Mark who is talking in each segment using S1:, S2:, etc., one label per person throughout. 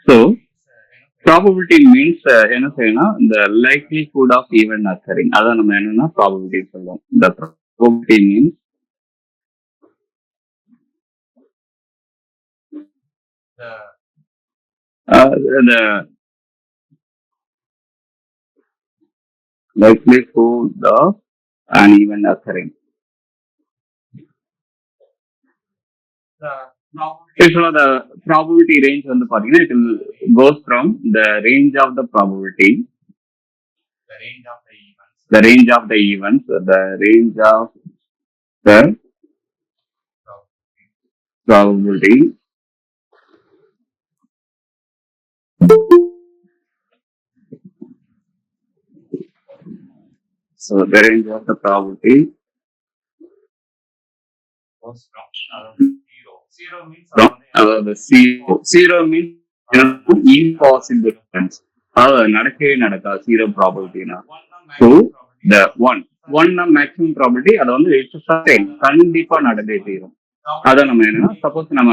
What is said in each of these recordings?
S1: So probability means என்ன செய்யணும் the likelihood of event occurring அதான் நம்ம என்னன்னா probability சொல்லுவோம். The probability means the likelihood of an event occurring. Usually the probability range வந்து பாத்தீங்கன்னா it will goes from the range of the probability, the range of the events, the range of the probability, so the range of the probability the zero means impossible events. அதாவது நடக்கவே நடக்காது zero probability னா to the one maximum probability அதை வந்து கண்டிப்பா நடந்தே தீரும். அதான் நம்ம என்னன்னா சப்போஸ் நம்ம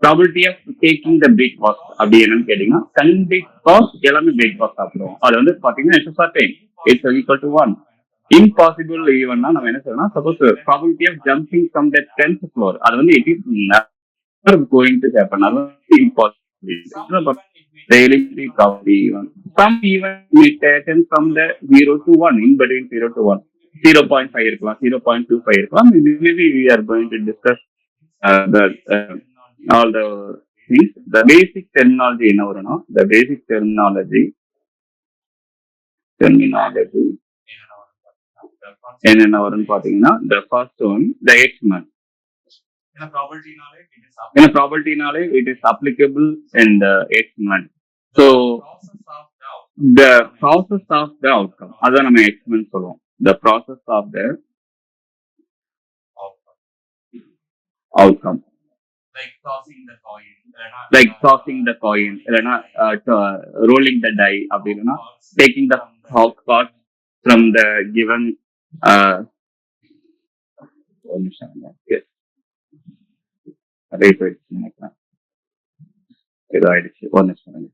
S1: probability of taking the breakfast அப்படி என்னன்னு கேட்டீங்கன்னா கண்டிப்பா எல்லாமே பிரேக்ஃபாஸ்ட் சாப்பிடுவோம். அது வந்து பாத்தீங்கன்னா இட்ஸ் ஈக்குவல் டு 1. இம்பாசிபிள் ஈவென்ட்னா நம்ம என்ன சொல்லலாம் suppose probability of jumping from the 10th floor அது வந்து it is never going to happen. அது வந்து impossible. Daily probability event. Some event may taken from the 0 to 1 in between 0 to 1. 0.5 இருக்கலாம் 0.25 இருக்கலாம். Maybe we are going to discuss all the things. The basic terminology என்ன வரும்னா the basic terminology என்னென்ன வரும்னு பாத்தீங்கன்னா the first one the exponent. In a probability-நாலே it is applicable in the exponent. So the process of the outcome அதான் நம்ம exponent சொல்லுவோம். The process of the outcome like tossing the coin இல்லைன்னா rolling the die அப்படி இல்லைன்னா taking the card from the given நினைக்கிறேன் ஏதோ ஆயிடுச்சு ஒரு நிமிஷம்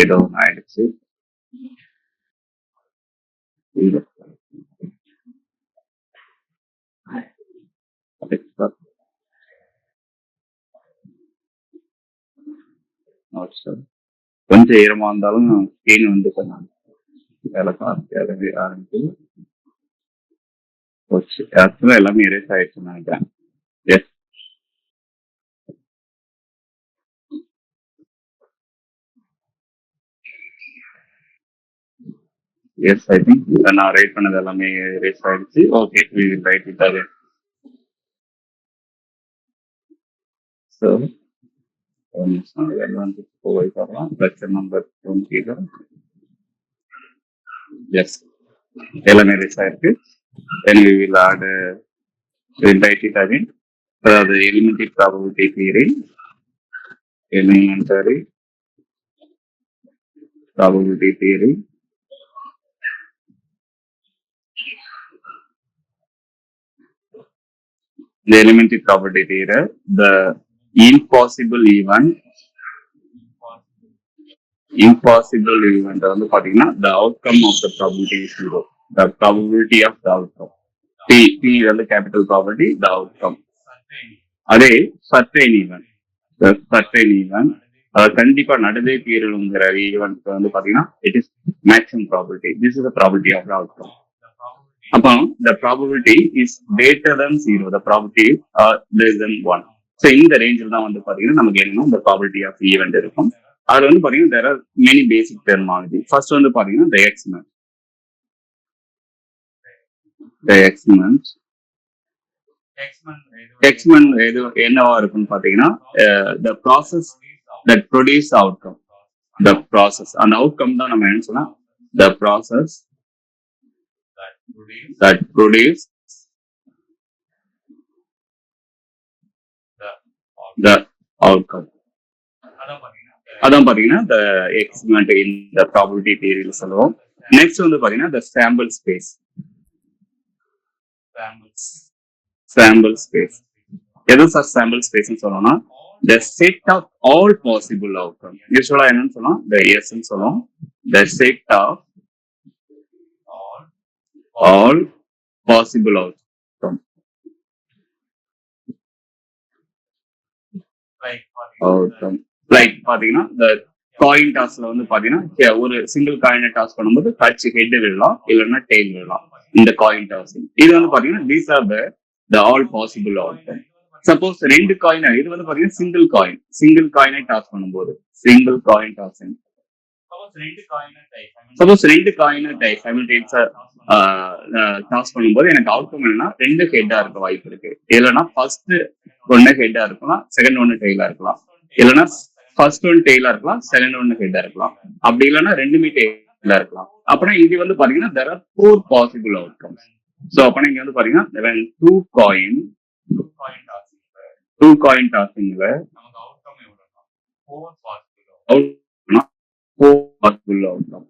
S1: ஏதோ ஆயிடுச்சு கொஞ்சம் ஈரமா இருந்தாலும் ஸ்கிரீன் வந்து வேலை ஆரம்பிச்சு போச்சு. ஆக்சுவலா எல்லாமே இரேஸ் ஆயிடுச்சுன்னு நினைக்கிறேன். எஸ் எஸ் ஐ திங்க் நான் ரைட் பண்ணது எல்லாமே இரேஸ் ஆயிடுச்சு. Okay we will write it again. So போய் பார்க்கலாம். லெக்சர் நம்பர் 20 எஸ் எல்லாமே இரேஸ் ஆயிருக்கு. Then we will add we'll write it again. அதாவது elementary probability theory, elementary probability theory, the elementary probability theory, the impossible event வந்து பாத்தீங்கன்னா the outcome of the probability is 0. The probability of the outcome p வந்து capital probability, the outcome. அதே certain event, the certain event கண்டிப்பா நடந்தே தீரணுங்கிற event வந்து பாத்தீங்கன்னா it is maximum probability. This is the probability of the outcome. அப்போ the probability is greater than 0. The probability is less than 1. So இந்த ரேஞ்சில் தான் வந்து பாத்தீங்கன்னா நமக்கு என்ன the probability of event இருக்கும். அது வந்து பாத்தீங்கன்னா there are many basic terminology. First வந்து பாத்தீங்கன்னா the exponent. The exponent என்னவா இருக்குன்னு பாத்தீங்கன்னா the process that produce outcome. The process and outcome தான் நம்ம என்ன சொன்னா the process that produce the outcome. அதான் பாத்தீங்கன்னா the exponent in the probability theory சொல்லுவோம். நெக்ஸ்ட் வந்து பாத்தீங்கன்னா the sample space. sample space. எது சார் sample space ன்னு சொல்லணும்னா the set of all possible outcome. யூசுவலா என்னன்னு சொல்லலாம் the S ன்னு சொல்லலாம் the set of all possible outcome. Like பாத்தீங்கன்னா the coin tossல வந்து பாத்தீங்கன்னா ஒரு சிங்கிள் காயினை டாஸ் பண்ணும்போது ஹச் ஹெட் விழலாம் இல்லைன்னா டெய்ல் விழலாம் இந்த காயின் டாஸிங். இது வந்து பாத்தீங்கன்னா these are the all possible outcome. Suppose ரெண்டு காயின் இது வந்து பாத்தீங்கன்னா சிங்கிள் காயினை டாஸ் பண்ணும்போது சிங்கிள் காயின் டாஸிங். சப்போஸ் ரெண்டு காயினை சைமல்டேனியஸா டாஸ் பண்ணும்போது எனக்கு அவுட்கம் என்னன்னா ரெண்டு ஹெட்டா இருக்க வாய்ப்பு இருக்கு. இல்லைன்னா ஃபர்ஸ்ட் ஒன்னு ஹெட்டா இருக்கலாம், செகண்ட் ஒன்னு டெய்லா இருக்கலாம். இல்லைன்னா ஃபர்ஸ்ட் ஒன் டெய்லா இருக்கலாம், செகண்ட் ஒன்னு ஹெட்டா இருக்கலாம். அப்படி இல்லைன்னா ரெண்டுமே டெய்லா இருக்கலாம். அப்படின்னா இங்க வந்து பாத்தீங்கன்னா there are 4 possible outcomes. So அப்ப இங்க வந்து பாத்தீங்கன்னா when two coin tossingல four possible outcome.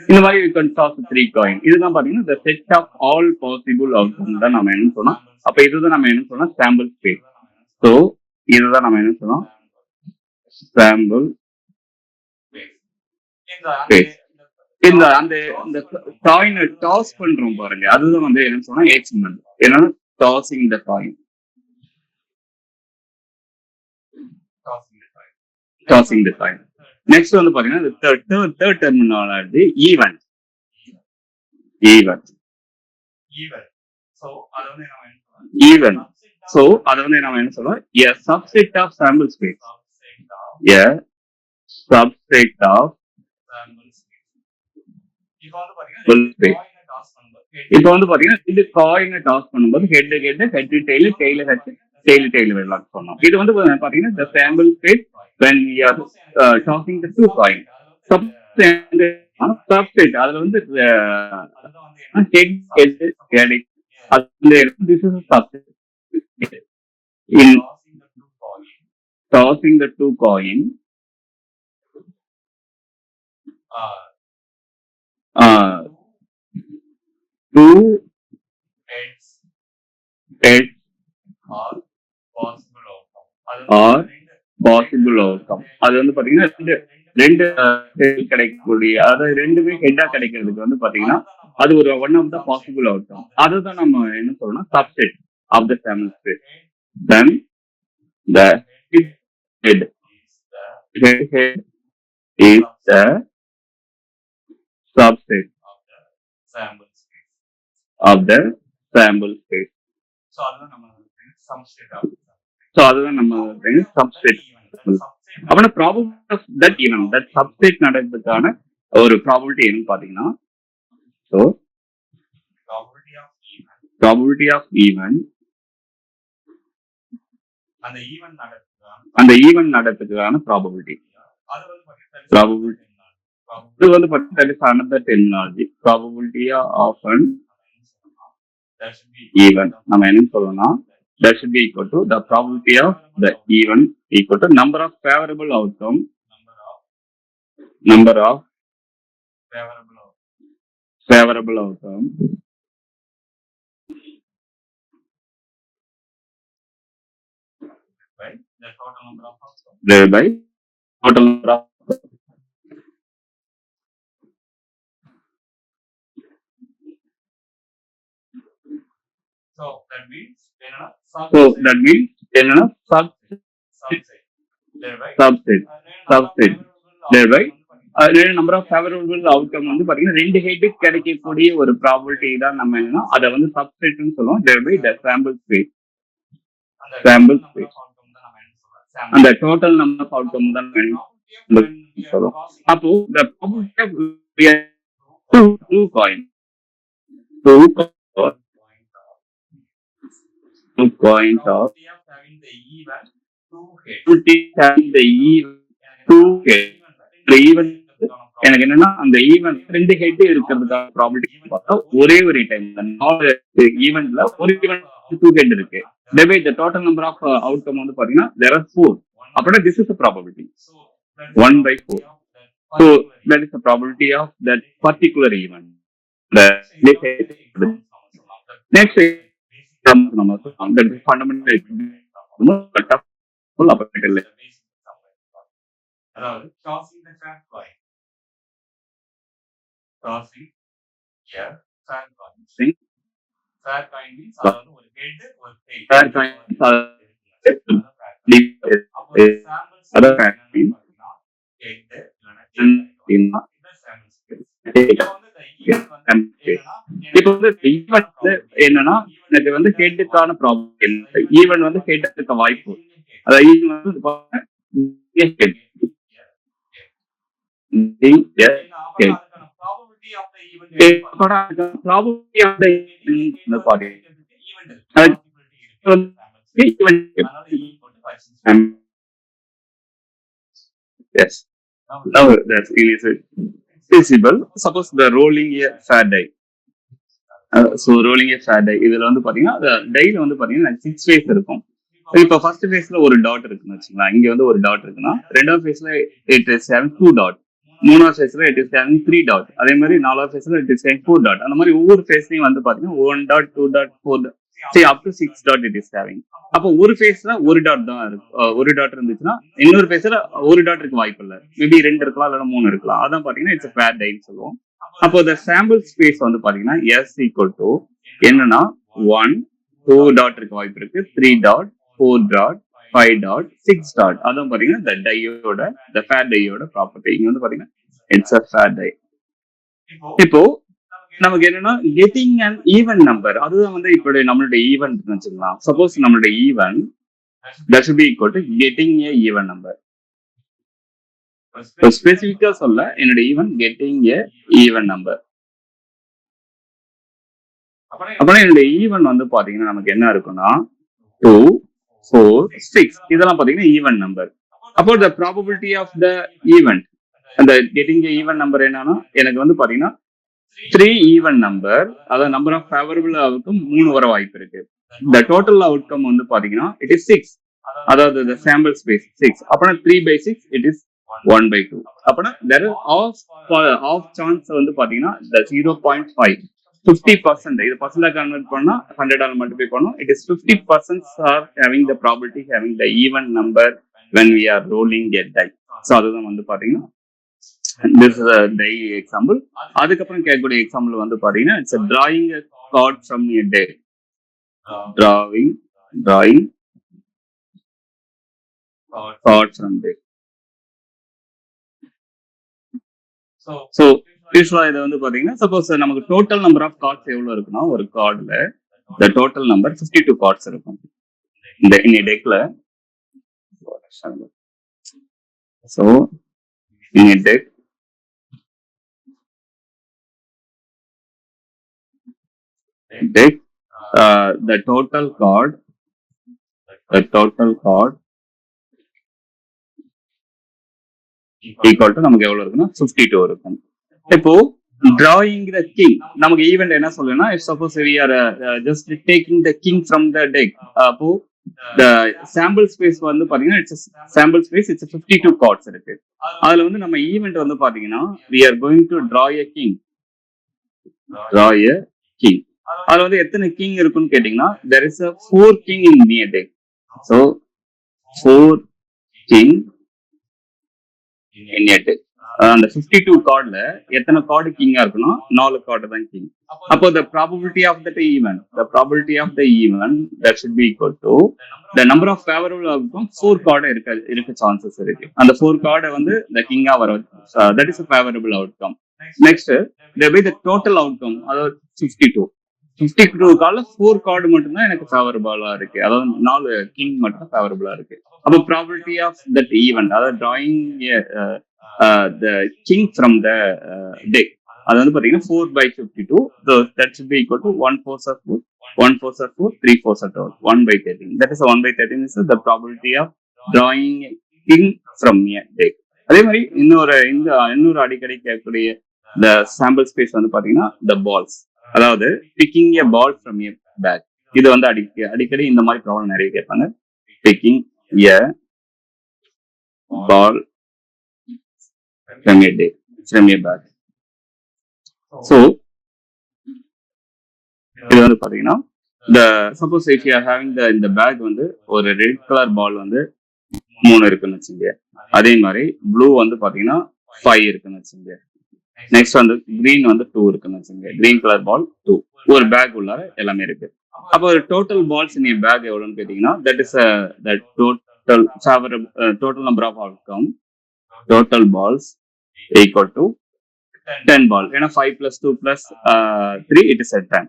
S1: இந்த மாதிரி you can toss 3 coin. இதுதான் பாத்தீங்கன்னா the set of all possible outcomes தான் நம்ம என்ன சொன்னோம். அப்ப இதுதான் நம்ம என்ன சொன்னோம் sample space. சோ இதுதான் நம்ம என்ன சொன்னோம் sample space. இந்த அந்த காயினை டாஸ் பண்றோம் பாருங்க, அதுதான் வந்து என்ன சொன்னா எக்ஸ்பெரிமெண்ட். என்னன்னா டாஸிங் த காயின். நெக்ஸ்ட் வந்து பாத்தீங்கன்னா தேர்ட் டெர்மினாலஜி ஈவென்ட். சோ அத வந்து நம்ம என்ன சொல்றோம் a subset of sample space. A subset of இப்ப வந்து பாத்தீங்கன்னா இது காயினை டாஸ் பண்ணும்போது ஹெட் டெய்ல் விடலாம் சொன்னோம். இது வந்து பாத்தீங்கன்னா the sample space when we are tossing the two coin. Subset அதுல வந்து this is a subset. In tossing the two coin two heads or possible outcome. அது வந்து பாத்தீங்கன்னா ரெண்டு கிடைக்கக்கூடிய, அதாவது ரெண்டுமே ஹெட்டா கிடைக்கிறதுக்கு வந்து பாத்தீங்கன்னா அது ஒரு one of the possible outcome. அதுதான் நம்ம என்ன சொல்றோம்னா subset of the sample space. Then the head is the subset of the sample space. So அதுதான் நம்ம subset. அப்பனா probability of that event that subset நடக்கிறதுக்கான ஒரு ப்ராபபிலிட்டி என்னன்னு பாத்தீங்கன்னா சோ ப்ராபபிலிட்டி ஆஃப் ஈவென்ட் அந்த ஈவென்ட் நடக்கிறதுக்கான ப்ராபபிலிட்டி இது வந்து பாத்தீங்கன்னா another terminology probability of an event. நம்ம என்ன சொல்லலாம் that should be equal to the probability of the event equal to number of favorable outcome divided by total number of So that means என்னன்னா subset thereby number of favourable outcome வந்து பாத்தீங்கன்னா ரெண்டு head கிடைக்கக்கூடிய ஒரு probability தான் நம்ம என்னன்னா அதை வந்து சப்செட்னு சொல்லுவோம். thereby the sample space அந்த டோட்டல் நம்பர் ஆஃப் அவுட்கம் தான் சொல்லுவோம். அப்போ the probability of two coins of having the event எனக்கு என்னன்னா அந்த ஈவென்ட் ரெண்டு ஹெட் இருக்கிறதுக்கான ப்ராபபிலிட்டி பார்த்தா ஒரே ஒரு டைம் ஈவென்ட்ல ஒரு ஈவென்ட் டூ ஹெட் இருக்கு. thereby the total number of outcome வந்து பாத்தீங்கன்னா there are 4. அப்படின்னா this is a probability 1/4. So that is the probability of that particular event. The next that is fundamental operator. இப்ப வந்து event என்னன்னா எனக்கு வந்து ஹெட்டுக்கான problem event வந்து ஹெட் இருக்க வாய்ப்பு அதாவது yes now that's feasible suppose the rolling a fair die so rolling a fair die இதுல வந்து பாத்தீங்கன்னா டைல வந்து பாத்தீங்கன்னா 6 ஃபேஸ் இருக்கும் இப்ப ஃபர்ஸ்ட் ஃபேஸ்ல ஒரு டாட் இருக்குன்னு வச்சுக்கலாம் இங்க வந்து ஒரு டாட் இருக்குன்னா ரெண்டாவது ஃபேஸ்ல இட் இஸ் ஹேவிங் 2 டாட் மூணாவது ஃபேஸ்ல இட் இஸ் ஹேவிங் 3 டாட் அதே மாதிரி நாலாவது ஃபேஸ்ல இட் இஸ் ஹேவிங் 4 டாட் அந்த மாதிரி ஒவ்வொரு ஃபேஸ்லயும் வந்து பாத்தீங்கன்னா 1 டாட் 2 டாட் 4 டாட் சரி up to 6 dot it is having அப்போ ஒரு ஃபேஸ்ல ஒரு டாட் தான் இருக்கு ஒரு டாட் இருந்துச்சுன்னா இன்னொரு ஃபேஸ்ல ஒரு டாட் இருக்க வாய்ப்பு இல்லை மேபி 2 இருக்கலாம் இல்லைன்னா 3 இருக்கலாம் அதான் பாத்தீங்கன்னா இட்ஸ் ஃபேர் டைன்னு சொல்லுவோம் அப்போ இந்த சாம்பிள் ஸ்பேஸ் வந்து பாத்தீங்கன்னா எஸ் ஈக்குவல் டு என்னன்னா 1 2 டாட் இருக்க வாய்ப்பு இருக்கு 3 டாட் 4 டாட் 5 டாட் 6 டாட் அதான் பாத்தீங்கன்னா இந்த டையோட இந்த ஃபேர் டையோட ப்ராப்பர்ட்டி இங்க வந்து பாத்தீங்கன்னா இட்ஸ் அ ஃபேர் டை இப்போ நமக்கு என்னன்னா கெட்டிங் அண்ட் ஈவன் நம்பர் அதுதான் வந்து இப்படி நம்மளுடைய ஈவன் வச்சுக்கலாம் சப்போஸ் நம்மளுடைய even that should be equal to getting a even number ஸ்பெசிபிக்கா சொல்ல என்னோட even getting a even number அப்புறம் என்னுடைய ஈவன் வந்து பாத்தீங்கன்னா நமக்கு என்ன இருக்குன்னா 2 4 6 இதெல்லாம் பாத்தீங்கன்னா ஈவன் நம்பர் அப்போ the probability of the event அந்த getting a even number என்னன்னா எனக்கு வந்து பாத்தீங்கன்னா 3 ஈவன் நம்பர் அதாவது நம்பர் ஆஃப் ஃபேவரபிள் அவுட்கம் 3 வர வாய்ப்பு இருக்கு the total outcome வந்து பாத்தீங்கன்னா it is 6 அதாவது the sample space 6 அப்பனா 3/6 it is 1/2 அப்பனா there is off chance வந்து பாத்தீங்கன்னா the 0.5 50% இது பர்சன்டா கன்வெர்ட் பண்ணா 100 ஆல் மல்டிப்ளை பண்ணோம் it is 50% are having the probability having the even number when we are rolling a die so அதுதான் வந்து பாத்தீங்கன்னா this is a die example அதுக்கப்புறம் கேட்கக்கூடிய எக்ஸாம்பிள் வந்து பாத்தீங்கன்னா it's a drawing a card from a deck drawing card from deck so யூஸ்வலா இது வந்து பாத்தீங்கன்னா சப்போஸ் நமக்கு டோட்டல் நம்பர் ஆஃப் கார்ட்ஸ் எவ்வளவு இருக்குன்னா ஒரு கார்டுல the total number 52 கார்ட்ஸ் இருக்கும் இந்த in a deckல so in a deck the total card equal to நமக்கு எவ்வளவு இருக்குன்னா 52 இருக்கும் இப்போ drawing the king நமக்கு ஈவென்ட் என்ன சொல்லணும்னா suppose we are just taking the king from the deck அப்போ the sample space வந்து பாத்தீங்கன்னா it's a sample space it's a 52 cards இருக்கு அதுல வந்து நம்ம ஈவென்ட் வந்து பாத்தீங்கன்னா we are going to draw a king அதுல வந்து எத்தனை கிங் இருக்குன்னு கேட்டீங்கன்னா there is a 4 king in near deck so 4 king in a deck அந்த 52 கார்டுல எத்தனை கார்டு கிங்கா இருக்குன்னா 4 கார்டு தான் கிங் அப்போ the probability of the event that should be equal to the number of favorable outcome 4 card இருக்க chances இருக்கு அந்த 4 கார்டை வந்து the கிங்கா வர that is a favorable outcome next there will be the total outcome அதாவது 52 கார்டுல 4 card மட்டும் தான் எனக்கு ஃபேவரபிளா இருக்கு அதாவது 4 கிங் மட்டும் ஃபேவரபிளா இருக்கு அப்போ probability of that event அதாவது drawing the king from the deck அது வந்து பாத்தீங்கன்னா 4/52 so that should be equal to 1/4 of 4 1/4 of 4 3/4 of 4 1/13 that is 1/13 is the probability of drawing a king from a deck அதே மாதிரி இன்னொரு அடிக்கடி கேட்கக்கூடிய the sample space வந்து பாத்தீங்கன்னா the balls அதாவது picking a ball from a bag இது வந்து அடிக்கடி இந்த மாதிரி ப்ராப்ளம் நிறைய கேட்பாங்க picking a ball from a day, from a bag. So இது வந்து பாத்தீங்கன்னா இந்த suppose if you are having இந்த பேக் வந்து ஒரு ரெட் கலர் பால் வந்து 3 இருக்குன்னு வச்சுங்க. அதே மாதிரி ப்ளூ வந்து பாத்தீங்கன்னா 5 இருக்குன்னு வச்சுங்க. நெக்ஸ்ட் வந்து கிரீன் வந்து 2 இருக்குன்னு வச்சுங்க. Green colour ball 2. ஒரு பேக் உள்ளார எல்லாமே இருக்கு. அப்போ ஒரு டோட்டல் பால்ஸ் இன் பேக் எவ்வளவுன்னு கேட்டீங்கன்னா that is total number of outcome total balls equal to 10 ball. ஏன்னா 5 + 2 + 3 இட் இஸ் 10.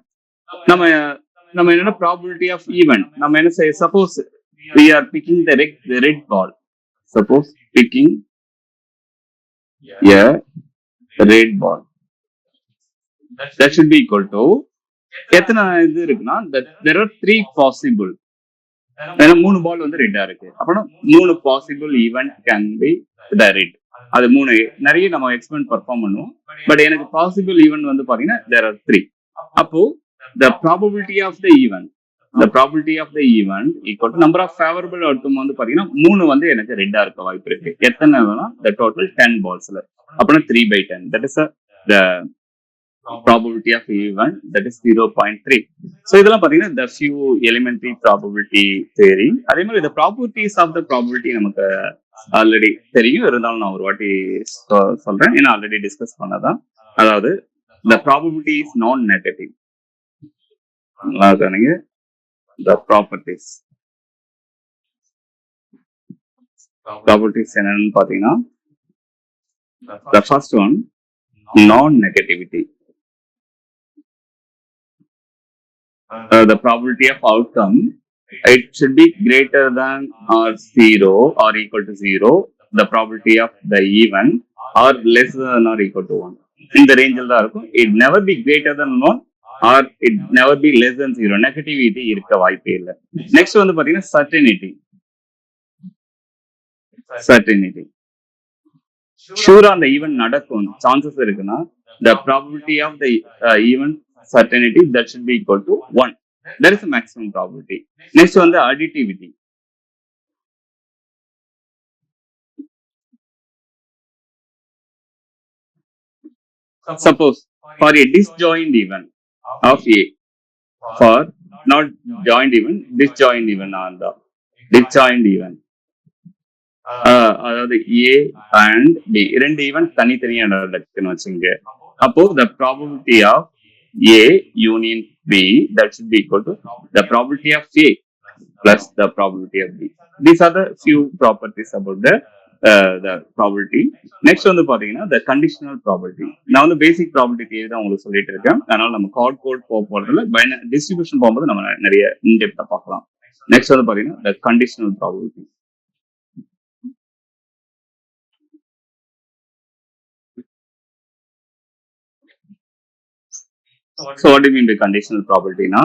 S1: நம்ம என்னன்னா ப்ராபபிலிட்டி ஆஃப் ஈவென்ட் நம்ம என்ன செய்ய suppose we are picking the red ball. Suppose picking a red ball. That should be equal to எத்தனை இது இருக்குன்னா there are 3 possible. ஏன்னா 3 பால் வந்து ரெட்டா இருக்கு. அப்படின்னா 3 possible event can be the red. அது 3 நிறைய நம்ம எக்ஸ்பெரிமெண்ட் பெர்ஃபார்ம் பண்ணுவோம். பட் எனக்கு பாசிபிள் ஈவென்ட் வந்து பாத்தீங்கன்னா there are 3. அப்போ the probability of the event equal to number of favorable outcome வந்து பாத்தீங்கன்னா 3 வந்து எனக்கு ரெட்டா இருக்க வாய்ப்பு இருக்கு. எத்தனை வேணா the total 10 balls-ல அப்படின்னா 3/10. that is the probability of event, that is 0.3. so இதெல்லாம் பாத்தீங்கன்னா the few elementary probability theory. அதே மாதிரி the properties of the probability நமக்கு ஆல்ரெடி தெரியும். இருந்தாலும் நான் ஒரு வாட்டி சொல்றேன், ஏன்னா ஆல்ரெடி டிஸ்கஸ் பண்ணதான். அதாவது the probability is non-negative. the properties என்னன்னு பாத்தீங்கன்னா the first one non-negativity. The probability of outcome, it should be greater than or 0 or equal to 0. The probability of the event or less than or equal to 1. In the range தான் இருக்கும். It never be greater than 1 or it never be less than 0. Negativity இருக்க வாய்ப்பே இல்லை. Next வந்து பாத்தீங்கன்னா certainty. ஷூரா அந்த event நடக்கும் chances இருக்குன்னா the probability of the event certainty that should be equal to 1. There is a maximum probability. Next வந்து additivity. Suppose for a disjoint event of A, for not joint event, disjoint event on the disjoint event. அதாவது A and B ரெண்டு event தனித்தனியா நடக்குன்னு வச்சுங்க. அப்போ the probability of A union B, that should be equal to the probability of A plus the probability of B. These are the few properties about the probability. Next வந்து பாத்தீங்கன்னா the conditional probability. நான் வந்து பேசிக் probability theory தான் உங்களுக்கு சொல்லிட்டு இருக்கேன். அதனால நம்ம கோட் போறதுல டிஸ்ட்ரிபியூஷன் போகும்போது நம்ம நிறைய இன்டெப்தா பார்க்கலாம். நெக்ஸ்ட் வந்து பாத்தீங்கன்னா the conditional probability. So what do you mean by conditional probability? Now,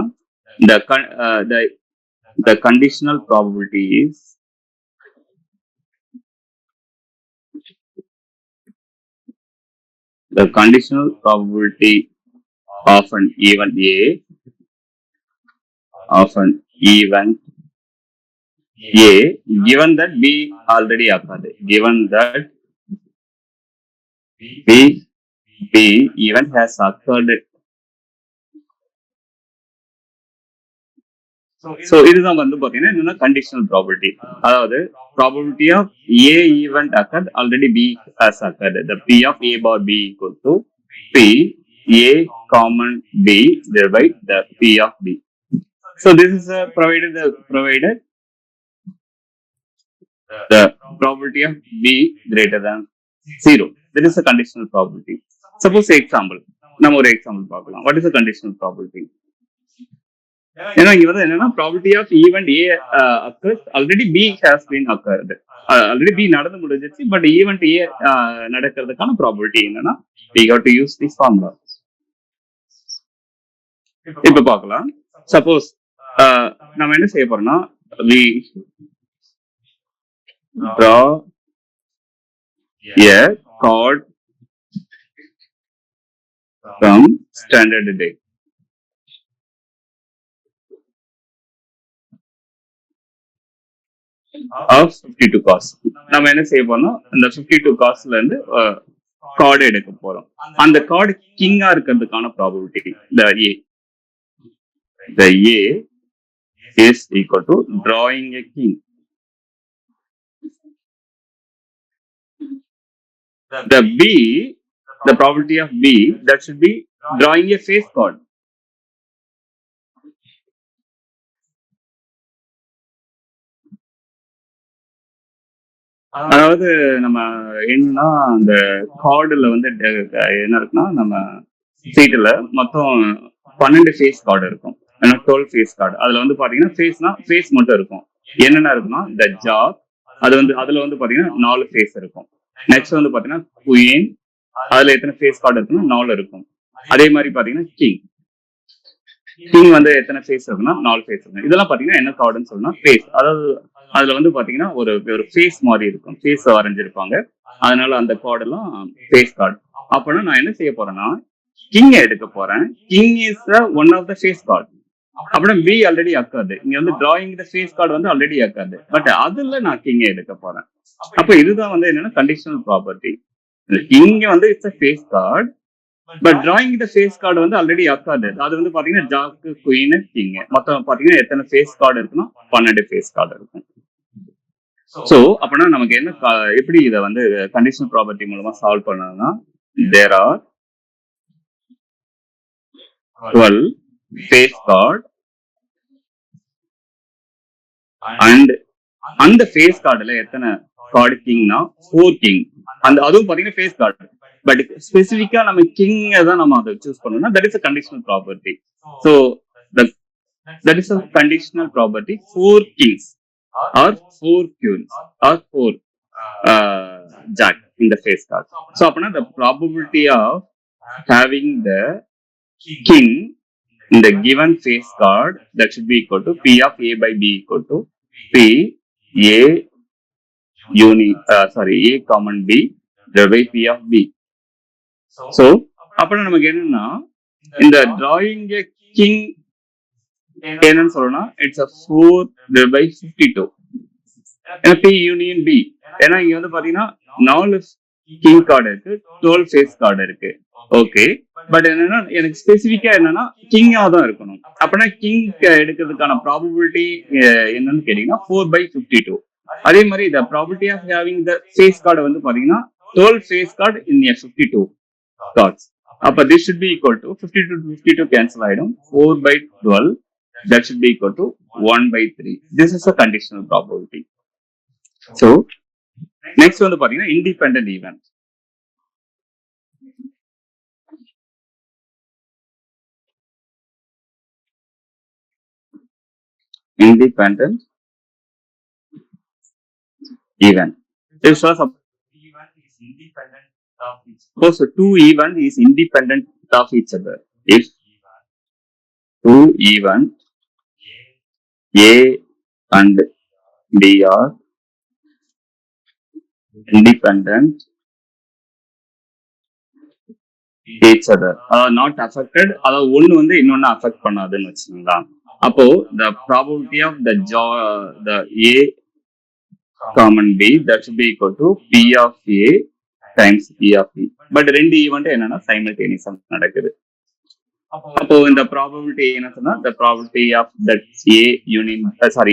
S1: the conditional probability is the conditional probability of an event A, given that B already occurred. Given that B event has occurred. So இதுதான் வந்து பாத்தீங்கன்னா என்னன்னா conditional probability. அதாவது probability of A event occurred, already B has occurred. The P of A bar B equal to P A common B divided by the P of B. So this is provided the probability of B greater than 0. That is a conditional probability. Suppose example, நம்ம ஒரு example பார்க்கலாம். What is the conditional probability? ஏன்னா இங்க வந்து என்னன்னா probability of event A occurs, already B has been occurred. Already B நடந்து முடிஞ்சிச்சு, but event ஏ நடக்கிறதுக்கான ப்ராபபிலிட்டி என்னன்னா we got to use this formula. இப்ப பார்க்கலாம். சப்போஸ் நம்ம என்ன செய்ய போறோம்னா we draw a chord from standard deck. of 52 cos. நம்ம என்ன செய்ய போறோம், இந்த 52 cosல இருந்து கார்டு எடுக்க போறோம். அந்த கார்டு கிங்கா இருக்கிறதுக்கான probability the A is equal to drawing a king. The B, the probability of B, that should be drawing a face card. அதாவது நம்ம என்னன்னா அந்த கார்டுல வந்து என்ன இருக்குன்னா நம்ம சீட்டுல மொத்தம் 12 ஃபேஸ் கார்டு இருக்கும். 12 ஃபேஸ் கார்டு. அதுல வந்து பாத்தீங்கன்னா ஃபேஸ் மட்டும் இருக்கும். என்னென்ன இருக்குன்னா இந்த ஜாப் அது வந்து அதுல வந்து பாத்தீங்கன்னா 4 ஃபேஸ் இருக்கும். நெக்ஸ்ட் வந்து பாத்தீங்கன்னா குயின், அதுல எத்தனை ஃபேஸ் கார்டு இருக்குன்னா 4 இருக்கும். அதே மாதிரி பாத்தீங்கன்னா கிங் வந்து எத்தனை ஃபேஸ் இருக்குன்னா 4 ஃபேஸ் இருக்கும். இதெல்லாம் பாத்தீங்கன்னா என்ன கார்டுன்னு சொன்னா ஃபேஸ். அதாவது அதுல வந்து பாத்தீங்கன்னா ஒரு ஃபேஸ் மாதிரி இருக்கும், ஃபேஸ் வரைஞ்சிருப்பாங்க. அதனால அந்த கார்டு எல்லாம் ஃபேஸ் கார்டு. அப்படின்னா நான் என்ன செய்ய போறேன்னா கிங் எடுக்க போறேன். King is one of the face card. அப்படின்னா பி ஆல்ரெடி அக்காது. இங்க வந்து டிராயிங் த ஃபேஸ் கார்டு வந்து ஆல்ரெடி அக்காது. பட் அதுல நான் கிங் எடுக்க போறேன். அப்ப இதுதான் வந்து என்னன்னா கண்டிஷனல் ப்ராப்பர்ட்டி. கிங் வந்து it's face card, but drawing the face card வந்து ஆல்ரெடி அக்காது. அது வந்து பாத்தீங்கன்னா ஜாக்கு, குயின், கிங் மொத்தம் பாத்தீங்கன்னா எத்தனை ஃபேஸ் கார்டு இருக்குன்னா 12 ஃபேஸ் கார்டு இருக்கும். சோ அப்படின்னா நமக்கு என்ன எப்படி இதை வந்து கண்டிஷனல் ப்ராப்பர்ட்டி மூலமா சால்வ் பண்ணணும்னா there are 12 face card and அந்த ஃபேஸ் கார்டுல எத்தனை கார்டு கிங்னா 4 கிங். அந்த அதுவும் பாத்தீங்கன்னா ஃபேஸ் கார்டு, பட் ஸ்பெசிபிக்கா நம்ம கிங் தான் நம்ம அதை சூஸ் பண்ணணும்னா that is a conditional property. So that is a conditional property 4 kings or 4 queens or 4 jack in the face card. So apna the probability of having the king in the given face card, that should be equal to P of A by B equal to P A A common B divided by P of B. So apna namak enna இந்த drawing a king என்னன்னு சொல்லணும்னா it's 4 divided by 52. ஏன்னா P union B. ஏன்னா இங்க வந்து பாத்தீங்கன்னா 4 king card இருக்கு, 12 face card இருக்கு. ஓகே, பட் என்னன்னா எனக்கு ஸ்பெசிபிக்கா என்னன்னா கிங்கா தான் இருக்கணும். அப்படின்னா கிங் எடுக்கிறதுக்கான ப்ராபபிலிட்டி என்னன்னு கேட்டீங்கன்னா 4/52. அதே மாதிரி இந்த probability of having the face card வந்து பாத்தீங்கன்னா 12 ஃபேஸ் கார்டு இன் 52 கார்ட்ஸ். அப்ப this should be equal to 52 to 52 cancel ஆயிடும். 4/12 that should be equal to 1/3. This is a conditional probability. So next வந்து பாத்தீங்கன்னா independent event. Independent event. If suppose two event is independent of each other. If two event A and B are independent each other, not affected, அதாவது ஒன்னு வந்து இன்னொன்னு affect பண்ணாதுன்னு வச்சுக்கோங்களா. அப்போ the probability of the A common B that should be equal to P of A times P of B. But ரெண்டு event என்னன்னா சைமல்டேனியஸா நடக்குது. அப்போ இந்த ப்ராபபிலிட்டி என்ன சொன்னா the probability of that A union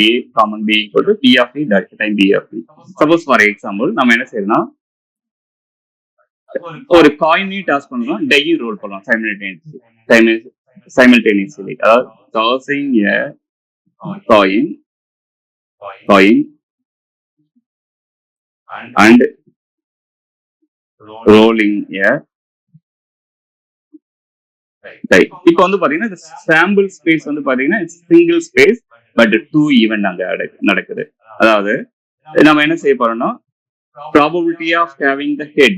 S1: A common B equal to P of A times B of B. Suppose for example நம்ம என்ன செய்யறோம்னா ஒரு காயினை டாஸ் பண்ணலாம், டையும் ரோல் பண்ணலாம் simultaneously. அதாவது tossing a coin and rolling a die. இப்போ வந்து பாத்தீங்கன்னா சாம்பிள் ஸ்பேஸ் வந்து பாத்தீங்கன்னா சிங்கிள் ஸ்பேஸ், பட் 2 ஈவெண்ட் அங்க நடக்குது. அதாவது நம்ம என்ன செய்ய போறோம்னா probability of having the head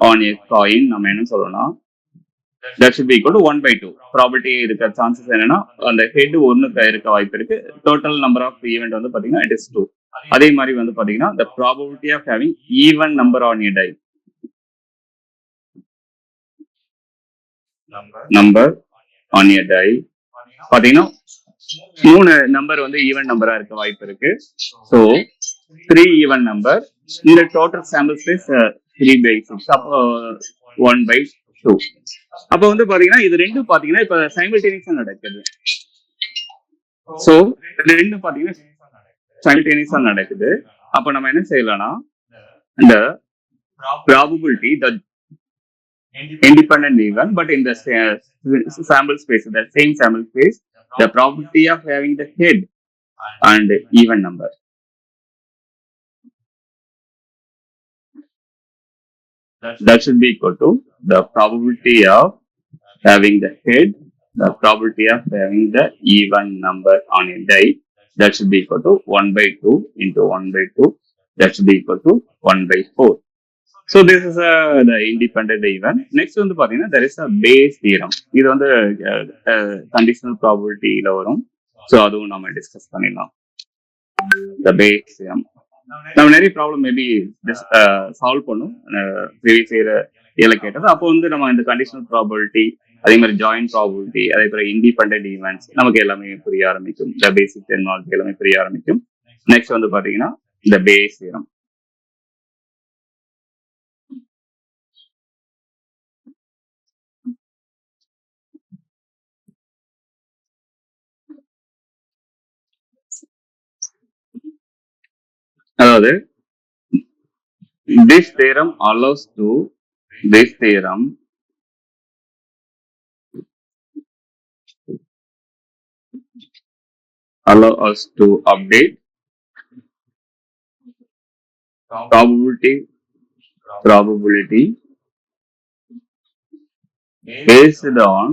S1: on a coin நம்ம என்ன சொல்லணும் that should be equal to 1/2. Probability இருக்க சான்சஸ் என்னன்னா அந்த ஹெட் ஒன்னுக்கு இருக்க வாய்ப்பு இருக்கு. டோட்டல் நம்பர் ஆஃப் ஈவெண்ட் வந்து பாத்தீங்கன்னா it is 2. அதே மாதிரி வந்து பாத்தீங்கன்னா the probability of having even number on a die, number on a die பாத்தீங்கன்னா 3 நம்பர் வந்து ஈவன் நம்பரா இருக்க வாய்ப்பு இருக்கு. So 3 even number. இந்த total sample space 3/6. அப்போ 1/2. அப்போ வந்து பாத்தீங்கன்னா இது ரெண்டும் பாத்தீங்கன்னா இப்ப சைமல்டேனியஸா நடக்குது. சோ ரெண்டும் பாத்தீங்கன்னா சைமல்டேனியஸா நடக்குது. அப்ப நம்ம என்ன செய்யலாம்னா இந்த probability the independent event, but in the sample space, the same sample space, the probability of having the head and even number. That should be equal to the probability of having the head, the probability of having the even number on a die. That should be equal to 1/2 into 1/2. That should be equal to 1/4. So this is the independent event. Next வந்து பாத்தீங்கன்னா there is a Bayes theorem. இது வந்து conditional probability ல வரும். So அதுவும் நம்ம discuss பண்ணிடலாம். The Bayes theorem. நம்ம நிறைய ப்ராப்ளம் மேபி சால்வ் பண்ணும் ப்ரீவியஸ் இயர்ல கேட்டது. அப்போ வந்து நம்ம இந்த கண்டிஷனல் ப்ராபபிலிட்டி, அதே மாதிரி ஜாயின்ட் ப்ராபபிலிட்டி, அதே மாதிரி இண்டிபெண்டன்ட் ஈவெண்ட்ஸ் நமக்கு எல்லாமே புரிய ஆரம்பிக்கும். இந்த பேசிக் டெர்மினாலஜி எல்லாமே புரிய ஆரம்பிக்கும். நெக்ஸ்ட் வந்து பாத்தீங்கன்னா இந்த பேஸ் தியரம். அதாவது this theorem allows us to update probability based on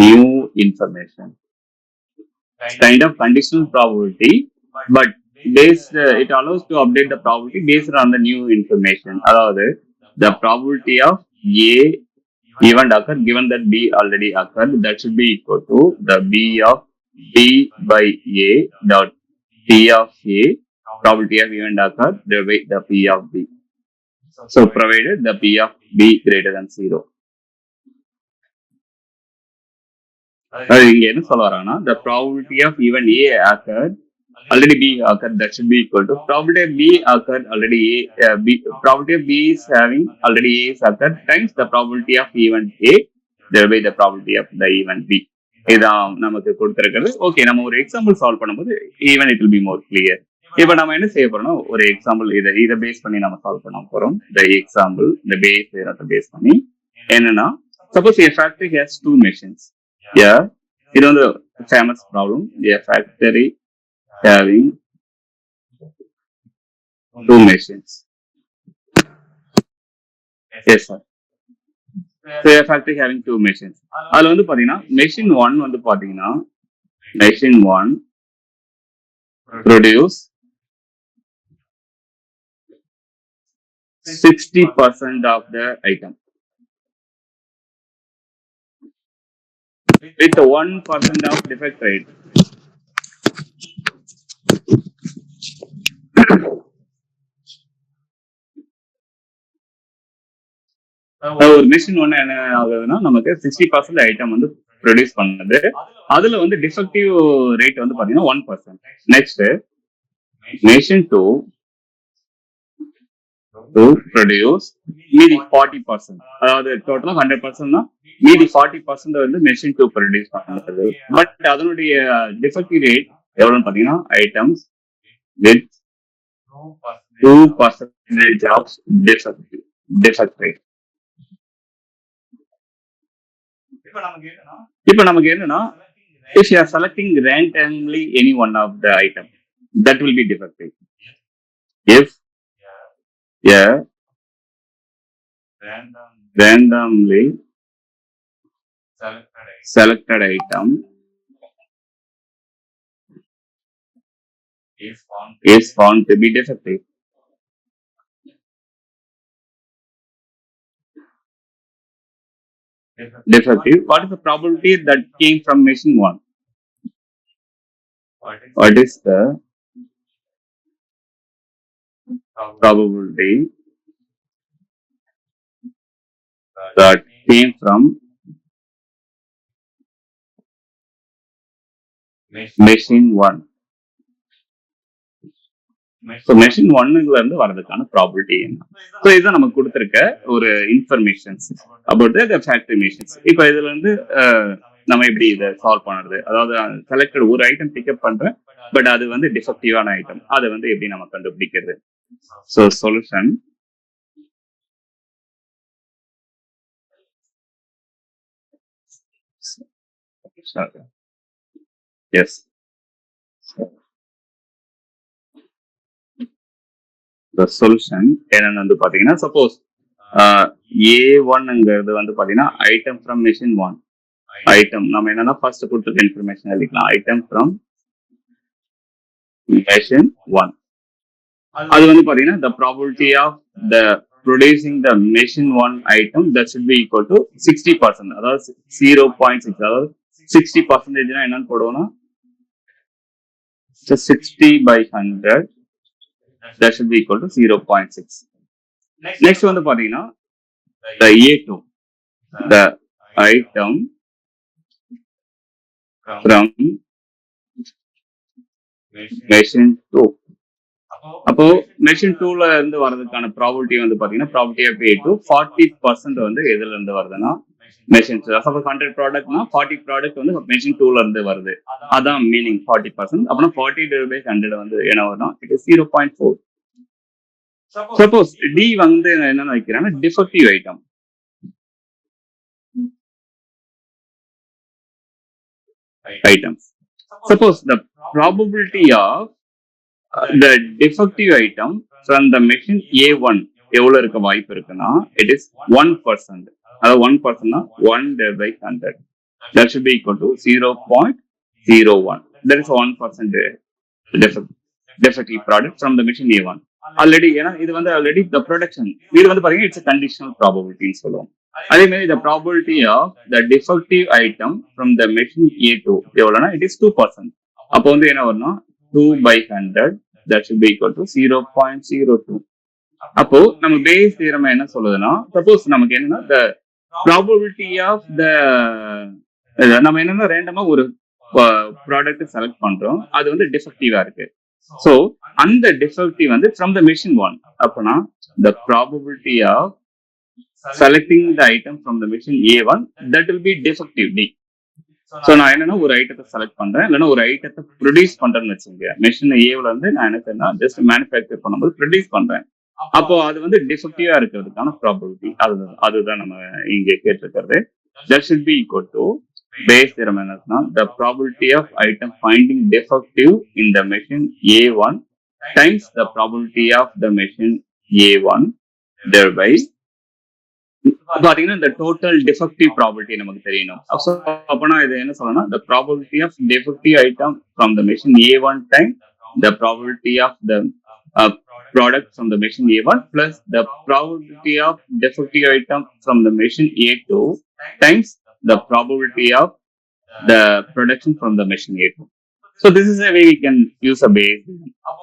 S1: new information. Kind of conditional probability, but it allows to update the probability based on the new information. Aதாவது the probability of A event occur given that B already occurred, that should be equal to the B of B by A dot P of A, probability of event occur divided by the P of B. So provided the P of B greater than 0. இங்க என்ன சொல்ல வராங்கன்னா the probability of even A occurred already B occurred, that should be equal to probability of B occurred already A, probability of B is having already A is occurred times the probability of event A divided by the probability of the event B. இதான் நமக்கு கொடுத்திருக்கிறது. Okay, நம்ம ஒரு example solve பண்ணும்போது even it will be more clear. இப்ப நம்ம என்ன செய்ய போறோம்னா ஒரு எக்ஸாம்பிள் இதை பேஸ் பண்ணி நம்ம சால்வ் பண்ண போறோம். இந்த எக்ஸாம்பிள் இந்த பேஸ் பண்ணி என்னன்னா, suppose a factory has 2 machines. Yeah, இது வந்து famous problem. A factory having 2 machines. Yes sir. So a factory having 2 machines. அதுல வந்து பாத்தீங்கன்னா machine 1 வந்து பாத்தீங்கன்னா machine 1 produce 60% of the item with 1% of defect rate. ஒரு மிஷின் ஒண்ணு என்ன ஆகுதுன்னா நமக்கு 60% ஐட்டம் வந்து ப்ரொடியூஸ் பண்ணுது. அதுல வந்து டிஃபெக்டிவ் ரேட் வந்து பாத்தீங்கன்னா 1%. நெக்ஸ்ட் மிஷின் 2 ப்ரொடியூஸ் மீதி 40%. அதாவது டோட்டலா 100%னா மீதி 40% வந்து மெஷின் 2 ப்ரொடியூஸ் பண்ணுறது. பட் அதனுடைய டிஃபெக்டிவ் ரேட் எவ்வளவுன்னு பாத்தீங்கன்னா items with 2% of defect rate. இப்ப நமக்கு என்னன்னா, if you are selecting randomly any one of the item, that will be defective. If randomly selected item is found to be defective. What is the probability that came from machine 1? What is the probability that came from machine 1? So machine ஒன்னுல இருந்து வரதுக்கான probability என்ன. So இதுதான் நமக்கு கொடுத்துருக்க ஒரு informations about the factory machines. இப்போ இதுல இருந்து நம்ம எப்படி இதை சால்வ் பண்ணுறது, அதாவது செலக்டட் ஒரு ஐட்டம் பிக்கப் பண்றேன், பட் அது வந்து டிஃபெக்டிவான ஐட்டம், அதை வந்து எப்படி நம்ம கண்டுபிடிக்கிறது. ஸோ சொல்யூஷன் எஸ் சொல்யூஷன் என்னன்னு வந்து பாத்தீங்கன்னா, சப்போஸ் A1ங்கிறது வந்து பாத்தீங்கன்னா ஐட்டம் ஃப்ரம் மெஷின் 1. ஐட்டம் நம்ம என்னன்னா ஃபர்ஸ்ட் கொடுத்துருக்க இன்ஃபர்மேஷன் எழுதிக்கலாம். Item from machine 1. அது வந்து பாத்தீங்கன்னா the probability of the producing the machine 1 item that should be equal to 60%. அதாவது 0.6. அதாவது 60% என்னன்னு போடுவோம்னா 60 by 100 that should be equal to 0.6. Next வந்து பாத்தீங்கன்னா the A2, the item from machine 2. அப்போ மெஷின் 2ல இருந்து வரதுக்கான ப்ராபபிலிட்டி வந்து பாத்தீங்கன்னா ப்ராபபிலிட்டி ஆஃப் A2 40% வந்து எதுல இருந்து வருதுன்னா மெஷின் 2. சப்போஸ் 100 ப்ராடக்ட்னா 40 ப்ராடக்ட் வந்து மெஷின் 2ல இருந்து வருது. அதான் மீனிங் 40%. அப்படின்னா 40 divided by 100 வந்து என்ன வரும்னா இட் இஸ் 0.4. சப்போஸ் டி வந்து என்னன்னு வைக்கிறாங்கன்னா defective item. Suppose the probability of the defective item from the machine A1 எவ்வளவு இருக்க வாய்ப்பு இருக்குன்னா it is 1%. அதாவது 1%னா 1 divided by 100. That should be equal to 0.01. That is 1% defective product from the machine A1. Already ஏன்னா இது வந்து already the production, இது வந்து பாத்தீங்கன்னா இட்ஸ் conditional probability சொல்லுவோம். அதே மாதிரி the probability of the defective item from the machine A2 எவ்வளவுனா it is 2%. அப்போ வந்து என்ன வரும்னா 2 by 100 that should be equal to 0.02. அப்போ நம்ம பேஸ் தியரம் என்ன சொல்லுதுன்னா, சப்போஸ் நமக்கு என்னன்னா the probability of the நம்ம என்னன்னா ரேண்டமா ஒரு ப்ராடக்ட் செலக்ட் பண்றோம், அது வந்து டிஃபெக்டிவா இருக்கு. சோ அந்த டிஃபெக்டிவ் வந்து from the machine 1. அப்பனா the probability of selecting the item from the machine A1 that will be defective D. So நான் என்னன்னா ஒரு ஐட்டத்தை செலக்ட் பண்றேன், இல்லைன்னா ஒரு ஐட்டத்தை ப்ரொடியூஸ் பண்றேன்னு வச்சுங்க. மெஷின் ஏல வந்து நான் என்ன செய்யணும், ஜஸ்ட் மேனுஃபேக்சர் பண்ணும்போது ப்ரொடியூஸ் பண்றேன். அப்போ அது வந்து டிஃபெக்டிவா இருக்கிறதுக்கான ப்ராபபிலிட்டி அதுதான் நம்ம இங்க கேட்டிருக்கிறது. That should be equal to base theorem என்னன்னா the probability of item finding defective in the machine A1 times the probability of the machine A1 thereby பாத்தீங்கன்னா இந்த டோட்டல் டிஃபெக்டிவ் ப்ராபபிலிட்டி நமக்கு தெரியணும். அப்பனா இது என்ன சொல்லணும்னா the probability of defective item from the machine A1 time the probability of the product from the machine A1 plus the probability of defective item from the machine A2 times the probability of the production from the machine A2. So this is a way we can use a base.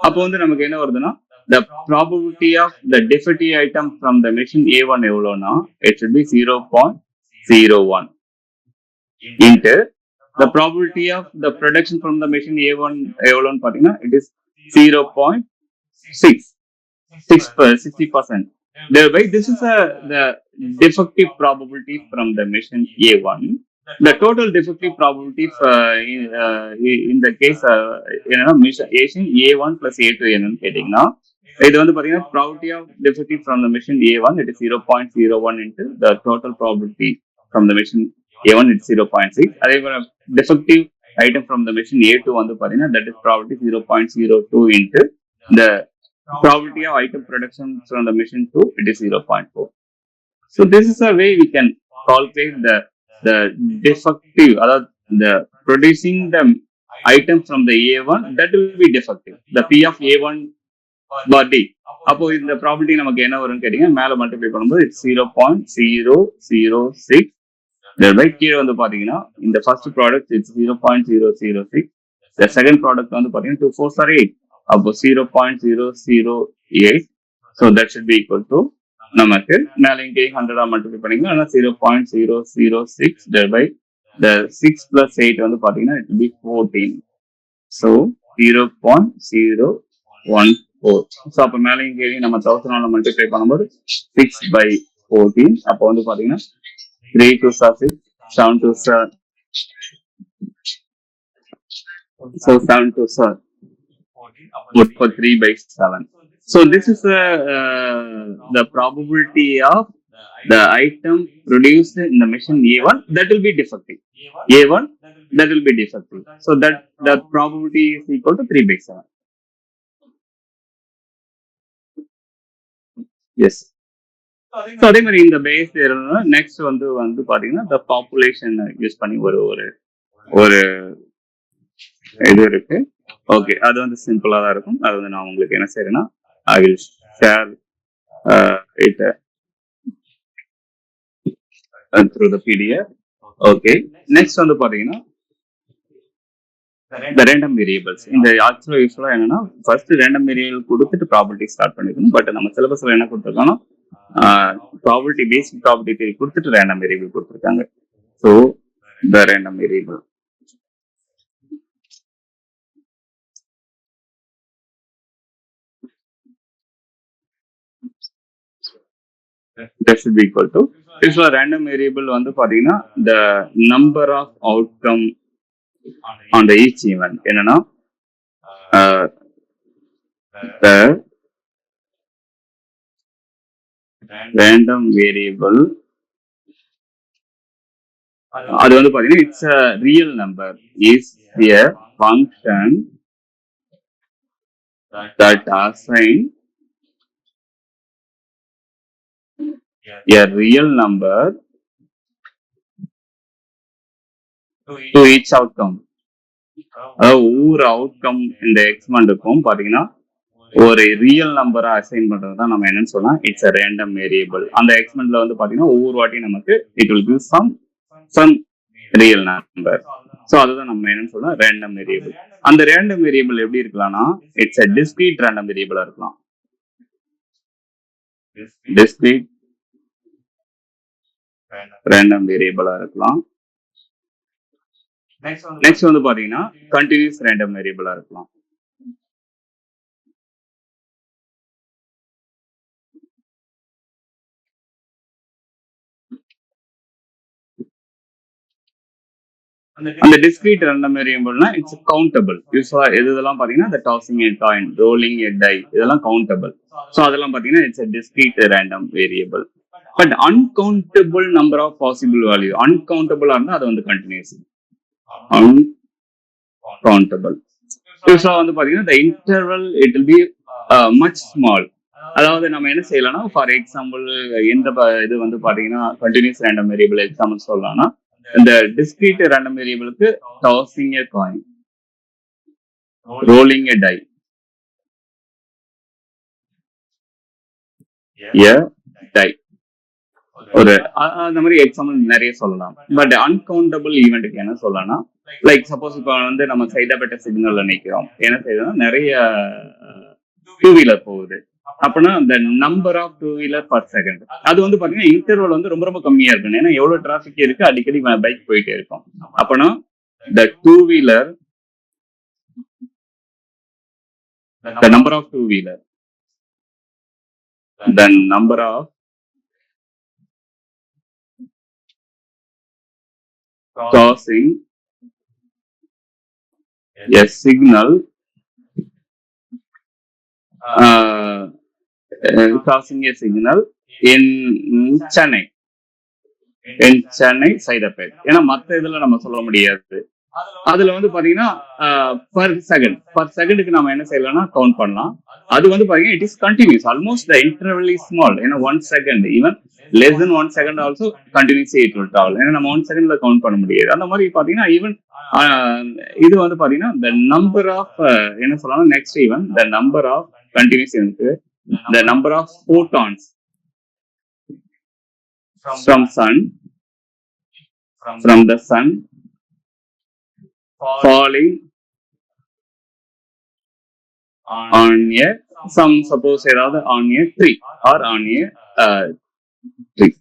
S1: அப்போ வந்து நமக்கு என்ன வருதுன்னா the probability of the defective item from the machine A1 எவ்வளோனா it should be 0.01 into the probability of the production from the machine A1 எவ்வளோன்னு பாத்தீங்கன்னா it is 0.60%. Thereby this is the defective probability from the machine A1. The total defective probability in the case என்னன்னா machine A1 plus A2 என்னன்னு கேட்டீங்கன்னா இது வந்து பாத்தீங்கன்னா probability of defective from the machine A1 it is 0.01 into the total probability from the machine A1 it is 0.6. அதே போல defective item from the machine A2 வந்து பாத்தீங்கன்னா that is probability 0.02 into the probability of item production from the machine 2 it is 0.4. So this is a way we can calculate the defective, the producing the item from the A1 that will be defective, the P of A1 by D. அப்போ இந்த probability நமக்கு என்ன வரும்னு கேட்டீங்க, மேல multiply பண்ணும்போது 0.006 thereby கீழே வந்து பாத்தீங்கன்னா இந்த first product it's 0.006, the second product வந்து பாத்தீங்கன்னா 2 4s are 8, அப்போ 0.008. so that should be equal to நமக்கு மேல இங்கே 100 மல்டிப்ளை பண்ணீங்கன்னா 0.006 thereby the 6 plus 8 வந்து பாத்தீங்கன்னா it will be 14. so 0.014 4. So அப்போ மேலேயும் கீழே நம்ம 1000 மல்டிப்ளை பண்ணும்போது 6/14. அப்போ வந்து பாத்தீங்கன்னா 3 2 6, 7 2 7. So 7 2 7. Put for 3/7. So this is the probability of the item produced in the machine A1 that will be defective. A1 that will be defective. So that the probability is equal to 3/7. Yes. So அதே மாதிரி இந்த base next வந்து பாத்தீங்கன்னா the population use பண்ணி ஒரு ஒரு இது இருக்கு. ஓகே, அது வந்து சிம்பிளா தான் இருக்கும். அது வந்து நான் உங்களுக்கு என்ன செய்யறேன்னா I will share it through the PDF. Okay, next வந்து பாத்தீங்கன்னா the random variables. இந்த ஆக்சுவலா யூஸ்வலா என்னன்னா ஃபர்ஸ்ட் ரேண்டம் வேரியபிள் கொடுத்துட்டு ப்ராபர்ட்டி ஸ்டார்ட் பண்ணிக்கணும். பட் நம்ம சிலபஸ்ல என்ன கொடுத்துருக்கோம்னா ப்ராபர்ட்டி பேசிக் ப்ராபர்ட்டி கொடுத்துட்டு ரேண்டம் வேரியபிள் கொடுத்துருக்காங்க. So the random variable. That should be equal to usually random variable வந்து பாத்தீங்கன்னா the number of outcome on the each event. என்னன்னா the random variable அது வந்து பாத்தீங்கன்னா it's a real number is a function that assign a real number to each outcome. அதாவது ஒவ்வொரு outcome இந்த எக்ஸ்மெண்ட்டுக்கும் பாத்தீங்கன்னா ஒரு ரியல் நம்பரா அசைன் பண்றது தான் நம்ம என்னன்னு சொல்லலாம் இட்ஸ் அ ரேண்டம் வேரியபிள். அந்த எக்ஸ்மெண்ட்ல வந்து பாத்தீங்கன்னா ஒவ்வொரு வாட்டியும் நமக்கு it will give some real number. So அதுதான் நம்ம என்னன்னு சொல்லலாம் ரேண்டம் வேரியபிள். அந்த ரேண்டம் வேரியபிள் எப்படி இருக்கலாம்னா இட்ஸ் அ டிஸ்கிரீட் ரேண்டம் வேரியபிளா இருக்கலாம். டிஸ்கிரீட் ரேண்டம் வேரியபிளா இருக்கலாம். நெக்ஸ்ட் வந்து பாத்தீங்கன்னா கண்டினியூஸ் ரேண்டம் வேரியபிளா இருக்கலாம். அந்த டிஸ்கிரீட் ரேண்டம் வேரியபிள்னா இட்ஸ் கவுண்டபிள். யூஸ்வலா இதெல்லாம் பாத்தீங்கன்னா இந்த tossing a coin, rolling a die, இதெல்லாம் கவுண்டபிள். ஸோ அதெல்லாம் பாத்தீங்கன்னா it's a discrete random variable. But uncountable number of possible value, அன்கவுண்டபிளா இருந்தா அது வந்து கண்டினியூஸ். அன்கவுண்டபிள் யூஸ்வலா வந்து பாத்தீங்கன்னா the interval it will be much small. அதாவது நம்ம என்ன செய்யலாம்னா ஃபார் எக்ஸாம்பிள் எந்த இது வந்து பாத்தீங்கன்னா கண்டினியூஸ் ரேண்டம் வேரியபிள் எக்ஸாம்பிள் சொல்லலாம்னா இந்த டிஸ்கிரீட் ரேண்டம் வேரியபிளுக்கு tossing a coin, rolling a die, die ஒரு அந்த மாதிரி எக்ஸாம்பிள் நிறைய சொல்லலாம். பட் அன்கவுண்டபிள் ஈவெண்ட்டுக்கு என்ன சொல்லலாம்னா லைக் சப்போஸ் இப்போ வந்து நம்ம சைதாப்பேட்ட சிக்னல்ல நிக்கிறோம், என்ன செய்யறோம் நிறைய டூ வீலர் போகுது அப்படின்னா அந்த number of two wheeler per second அது வந்து பாத்தீங்கன்னா இன்டர்வல் வந்து ரொம்ப ரொம்ப கம்மியா இருக்கும். ஏன்னா எவ்வளவு டிராபிக் இருக்கு, அடிக்கடி பைக் போயிட்டே இருக்கும். அப்படின்னா the two wheeler, the number of two wheeler, the number of crossing a signal, crossing a signal in Chennai, Saidapet. ஏன்னா மற்ற இதுல நம்ம சொல்ல முடியாது. அதுல வந்து பாத்தீங்கன்னா பர் செகண்டுக்கு நம்ம என்ன செய்யலாம்னா கவுண்ட் பண்ணலாம். அது வந்து பாத்தீங்கன்னா it is continuous, almost the interval is small. ஏன்னா 1 second, even less then 1 second also continuously it will travel. ஏன்னா நம்ம 1 செகண்ட்ல கவுண்ட் பண்ண முடியாது. அந்த மாதிரி பாத்தீங்கன்னா ஈவன் இது வந்து பாத்தீங்கன்னா the number of என்ன சொல்லலாம் next even the number of continuous இருக்கு, the number of photons from the sun falling on a suppose ஏதாவது on a tree or on a tree.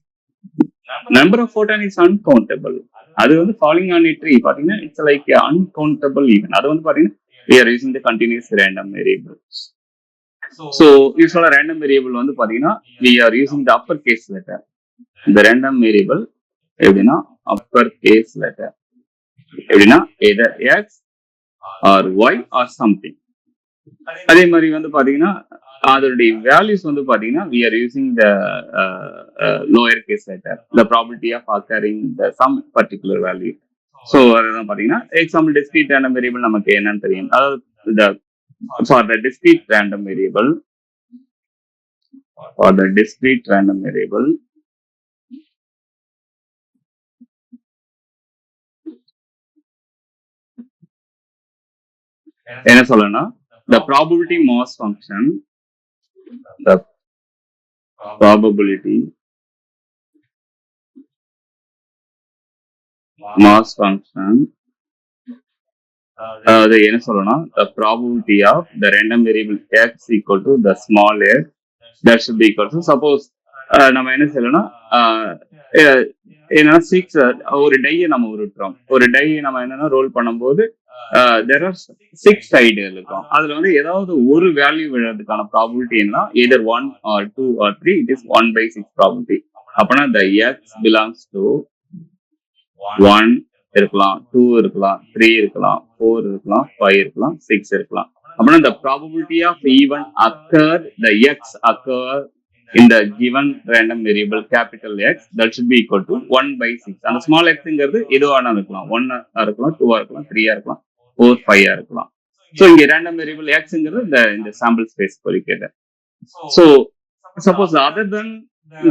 S1: Number of photon is uncountable. அது வந்து falling on a tree பாத்தீங்கன்னா it's like uncountable even. அது வந்து பாத்தீங்கன்னா we are using the continuous random variables. So யூஸ்வலா random variable வந்து பாத்தீங்கன்னா we are using the upper case letter. இந்த ரேண்டம் வேரியபிள் எப்படின்னா அப்பர் கேஸ் லெட்டர், எப்படின்னா either x or y or something. அதே மாதிரி வந்து பாத்தீங்கன்னா அதோடைய வேல்யூஸ் வந்து பாத்தீங்கன்னா we are using the lower case letter, the probability of occurring the some particular value. So அதுதான் பாத்தீங்கன்னா எக்ஸாம்பிள் டிஸ்கிரீட் ரேண்டம் வேரியபிள் நமக்கு என்னன்னு தெரியும். அதாவது for the discrete random variable என்ன சொல்லணும்னா the probability mass function அது என்ன சொல்லணும்னா the probability of the random variable x equal to the small x that should be equal to suppose நம்ம என்ன சொல்லணும் என்னன்னா 6 ஒரு டையை நம்ம உருட்டுறோம். ஒரு டை நம்ம என்னன்னா ரோல் பண்ணும்போது there are 6 சைடு இருக்கும். அதுல வந்து ஏதாவது ஒரு வேல்யூ விழுறதுக்கான ப்ராபபிலிட்டி என்ன either 1 or 2 or 3, it is 1/6 probability. அப்பனா the x belongs to 1 இருக்கலாம், 2 இருக்கலாம், 3 இருக்கலாம், 4 இருக்கலாம், 5 இருக்கலாம், 6 இருக்கலாம். அப்பனா the probability of even occur the x occur in the given random variable capital X that should be equal to 1/6. அந்த small xங்கிறது எதுவான இருக்கலாம், 1 இருக்கலாம், 2 இருக்கலாம், 3 இருக்கலாம், 4, 5 இருக்கலாம். ஸோ இங்க random variable xங்கிறது இந்த sample space குறிக்கிறது. So suppose other than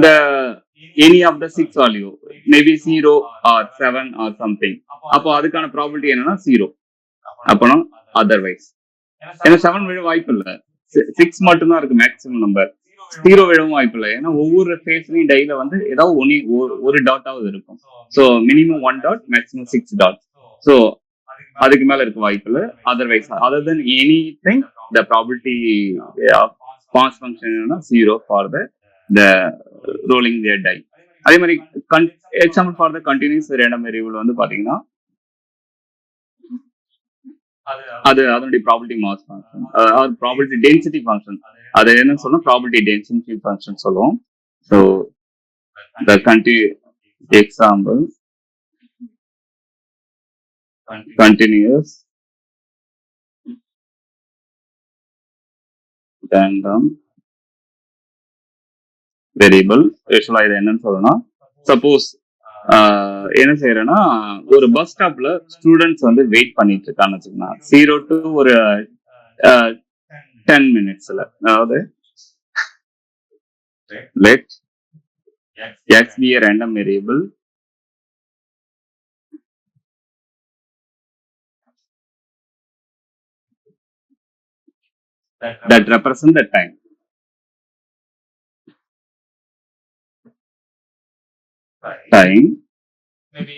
S1: the any of the 6 value, maybe 0 or 7 or something, அப்போ அதுக்கான ப்ராபபிலிட்டி என்னன்னா 0. அப்போனா அதர்வைஸ் ஏன்னா 7 விட வாய்ப்பு இல்லை, 6 மட்டும்தான் இருக்கு மேக்ஸிமம் நம்பர். 0 விடவும் வாய்ப்பு இல்லை, ஏன்னா ஒவ்வொரு ஃபேஸ்லயும் டைல வந்து ஏதாவது ஒரு டாட்டாவது இருக்கும். So minimum 1 dot, maximum 6 dot. So அதுக்கு மேல இருக்க வாய்ப்பு இல்லை. Otherwise other then any thing the probability of mass function என்னன்னா 0 for the rolling their die. அதே மாதிரி example for the continuous random variable வந்து பாத்தீங்கன்னா அது அதனுடைய ப்ராபபிலிட்டி மாஸ் ஃபங்க்ஷன், அதாவது ப்ராபபிலிட்டி டென்சிட்டி ஃபங்க்ஷன். அது என்ன சொல்லணும், ப்ராபபிலிட்டி டென்சிட்டி ஃபங்க்ஷன் சொல்லுவோம். So the example continuous random variable. யூஸ்வலா இது என்னன்னு சொல்லணும், சப்போஸ் என்ன செய்யறேன்னா ஒரு பஸ் ஸ்டாப்ல ஸ்டூடெண்ட்ஸ் வந்து வெயிட் பண்ணிட்டு இருக்கான்னு வச்சுக்கோங்க, 0 to ஒரு 10 minutesல. அதாவது let x be a random variable that represent the time.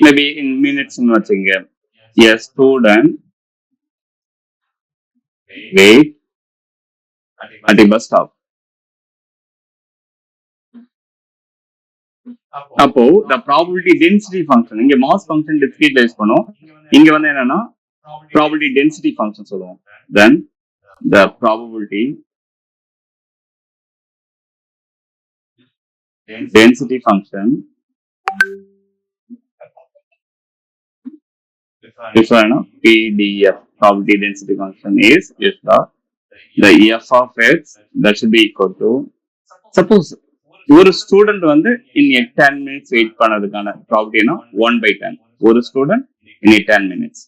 S1: Maybe in minutes ன்னு வச்சுங்க. A student wait at the bus stop. அப்போ the probability density function, இங்க mass function discretize பண்ணும், இங்க வந்து என்னன்னா probability density function சொல்லுவோம். Then the probability density function is PDF. Probability density function is the f of x that should be equal to, suppose ஒரு student வந்து in 10 minutes wait பண்ணதுக்கான ப்ராபபிலிட்டினா 1/10. ஒரு student in 10 minutes.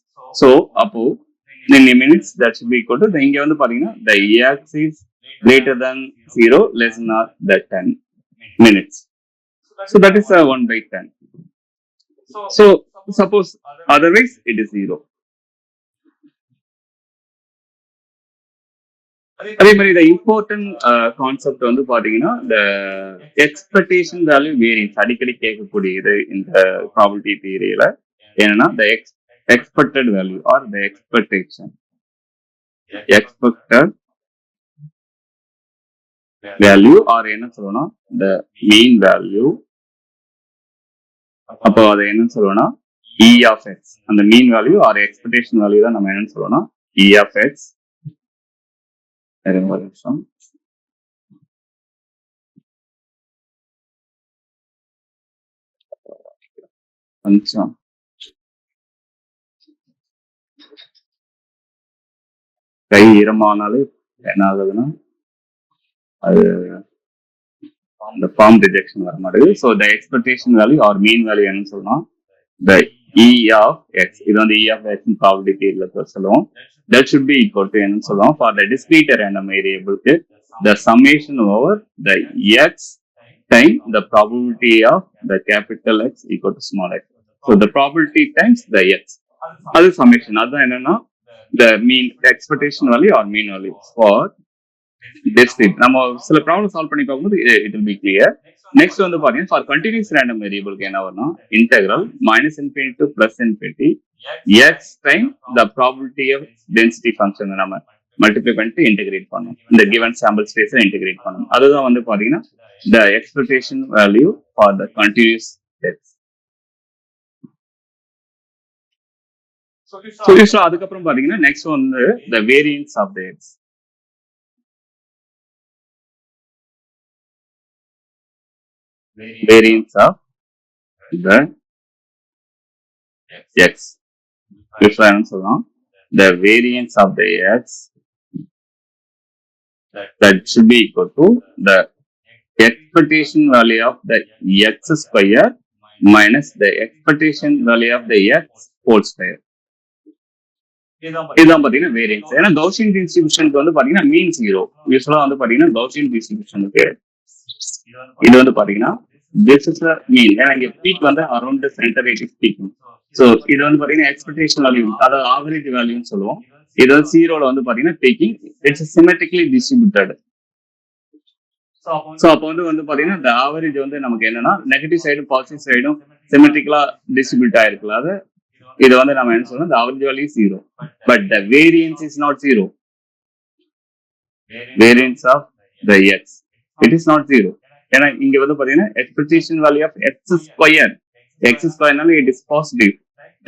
S1: So அப்போ in minutes that should be equal to, இங்க வந்து பாத்தீங்கன்னா the x is greater than 0, less than or the 10 minutes. So that is 1/10. So suppose otherwise it is 0. அதே மாதிரி இந்த important concept வந்து பாத்தீங்கன்னா இந்த எக்ஸ்பெக்டேஷன் வேல்யூ வேரியன்ஸ் அடிக்கடி கேட்கக்கூடியது இந்த ப்ராபபிலிட்டி தியரியில. என்னன்னா the expected value or the expected value or என்ன சொல்லணும் the mean value. அப்போ அதை என்ன சொல்லுவோம்னா E of x, அந்த mean value or expectation value தான் நம்ம என்னன்னு சொல்லணும் E of x. கொஞ்சம் கை ஈரமானாலே என்ன ஆகுதுன்னா அது அந்த ஃபார்ம் ரிஜெக்ஷன் வர மாட்டேங்குது. So the expectation value or mean value என்னன்னு சொல்லலாம், த இ ஆஃப் எக்ஸ். இது வந்து இ ஆஃப் எக்ஸ் ப்ராபபிலிட்டி சொல்லுவோம். That should be equal to என்னன்னு சொல்லுவோம், ஃபார் த டிஸ்கிரீட் ரேண்டம் வேரியபிளுக்கு the summation over the X time the probability of the capital X equal to small X. So the probability times the X, அது சம்மேஷன். அதுதான் என்னன்னா the mean expectation value or mean value for discrete. நம்ம சில problem solve பண்ணி பார்க்கும்போது it will be clear. Next வந்து பாத்தீங்கன்னா ஃபார் கண்டினியூஸ் ரேண்டம் வேரியபிளுக்கு என்ன வரும், integral -∞ to +∞ x time the probability of density function நம்ம மல்டிப்ளை பண்ணிட்டு இன்டெகிரேட் பண்ணணும். இந்த கிவன் சாம்பிள் ஸ்பேஸை இன்டெகிரேட் பண்ணணும். அதுதான் வந்து பாத்தீங்கன்னா the expectation value for the continuous x. So அதுக்கப்புறம் பாத்தீங்கன்னா நெக்ஸ்ட் வந்து the variance of the x. Variance of the x. Difference சொல்லலாம். The variance of the x that should be equal to the expectation value of the x square minus the expectation value of the x whole square. இதுதான் பாத்தீங்கன்னா variance. ஏன்னா Gaussian டிஸ்ட்ரிபியூஷனுக்கு வந்து பாத்தீங்கன்னா மீன் 0. யூஸ்வலா வந்து பாத்தீங்கன்னா Gaussian டிஸ்ட்ரிபியூஷனுக்கு இது வந்து பாத்தீங்கன்னா this is the mean. ஏன்னா இங்க பீக் வந்து around centre it is peeking. So இது வந்து பாத்தீங்கன்னா எக்ஸ்பெக்டேஷன் வேல்யூ, அதாவது ஆவரேஜ் வேல்யூன்னு சொல்லுவோம். இது வந்து 0ல வந்து பாத்தீங்கன்னா peeking, it's symmetrically distributed. So அப்போ வந்து பாத்தீங்கன்னா இந்த ஆவரேஜ் வந்து நமக்கு என்னன்னா நெகட்டிவ் சைடும் பாசிட்டிவ் சைடும் சிமெட்ரிக்கலா டிஸ்ட்ரிபியூட் ஆயிருக்குல்ல, அது இது வந்து நம்ம என்ன சொல்லணும், the average value is 0, but the variance is not 0. Variance of the x, it is not 0. ஏன்னா இங்க வந்து பாத்தீங்கன்னா எக்ஸ்பெக்டேஷன் வேல்யூ ஆஃப் எக்ஸ் ஸ்கொயர்னால it is positive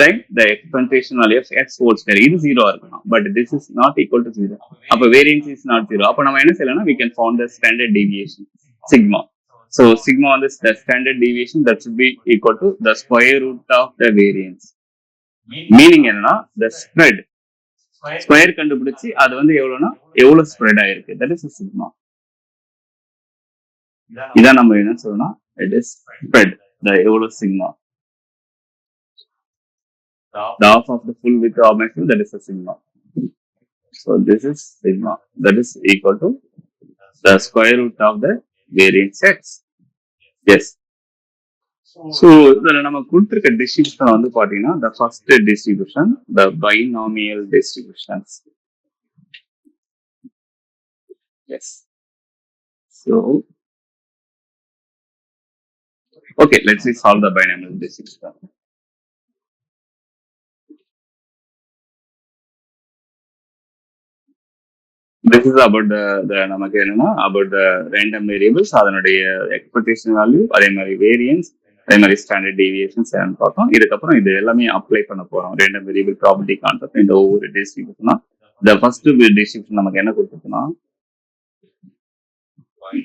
S1: time the expectation value of X whole square, இது 0 இருக்கணும். But this is not equal to 0. அப்ப variance is not 0. அப்ப நம்ம என்ன செய்யலாம்னா we can found the standard deviation sigma. So sigma on this the standard deviation that should be equal to the square root of the variance. Meaning என்னன்னா the spread square கண்டுபிடிச்சு அது வந்து எவ்வளவு spread ஆயிருக்கு, தட் இஸ் சிக்மா. இதான் நம்ம என்ன சொல்லணும், இட் இஸ் ஸ்ப்ரெட் த எவ்வளவு sigma, the half of the full width of maximum, that is a sigma. So this is sigma, that is equal to the square root of the variance x. Yes. So இதுல நம்ம கொடுத்திருக்க distribution வந்து பாத்தீங்கன்னா the first distribution, the binomial distributions. Yes. So okay, let's see solve the binomial distribution. This is about the நமக்கு என்னன்னா about the random variables, அதனுடைய expectation value, அதே மாதிரி variance, அதே மாதிரி ஸ்டாண்டர்ட் டீவியேஷன்ஸ் பார்த்தோம். இதுக்கப்புறம் இது எல்லாமே அப்ளை பண்ண போறோம் random variable probability concept இந்த ஒவ்வொரு டிஸ்ட்ரிபியூஷனா. the first distribution நமக்கு என்ன கொடுத்துருக்குன்னா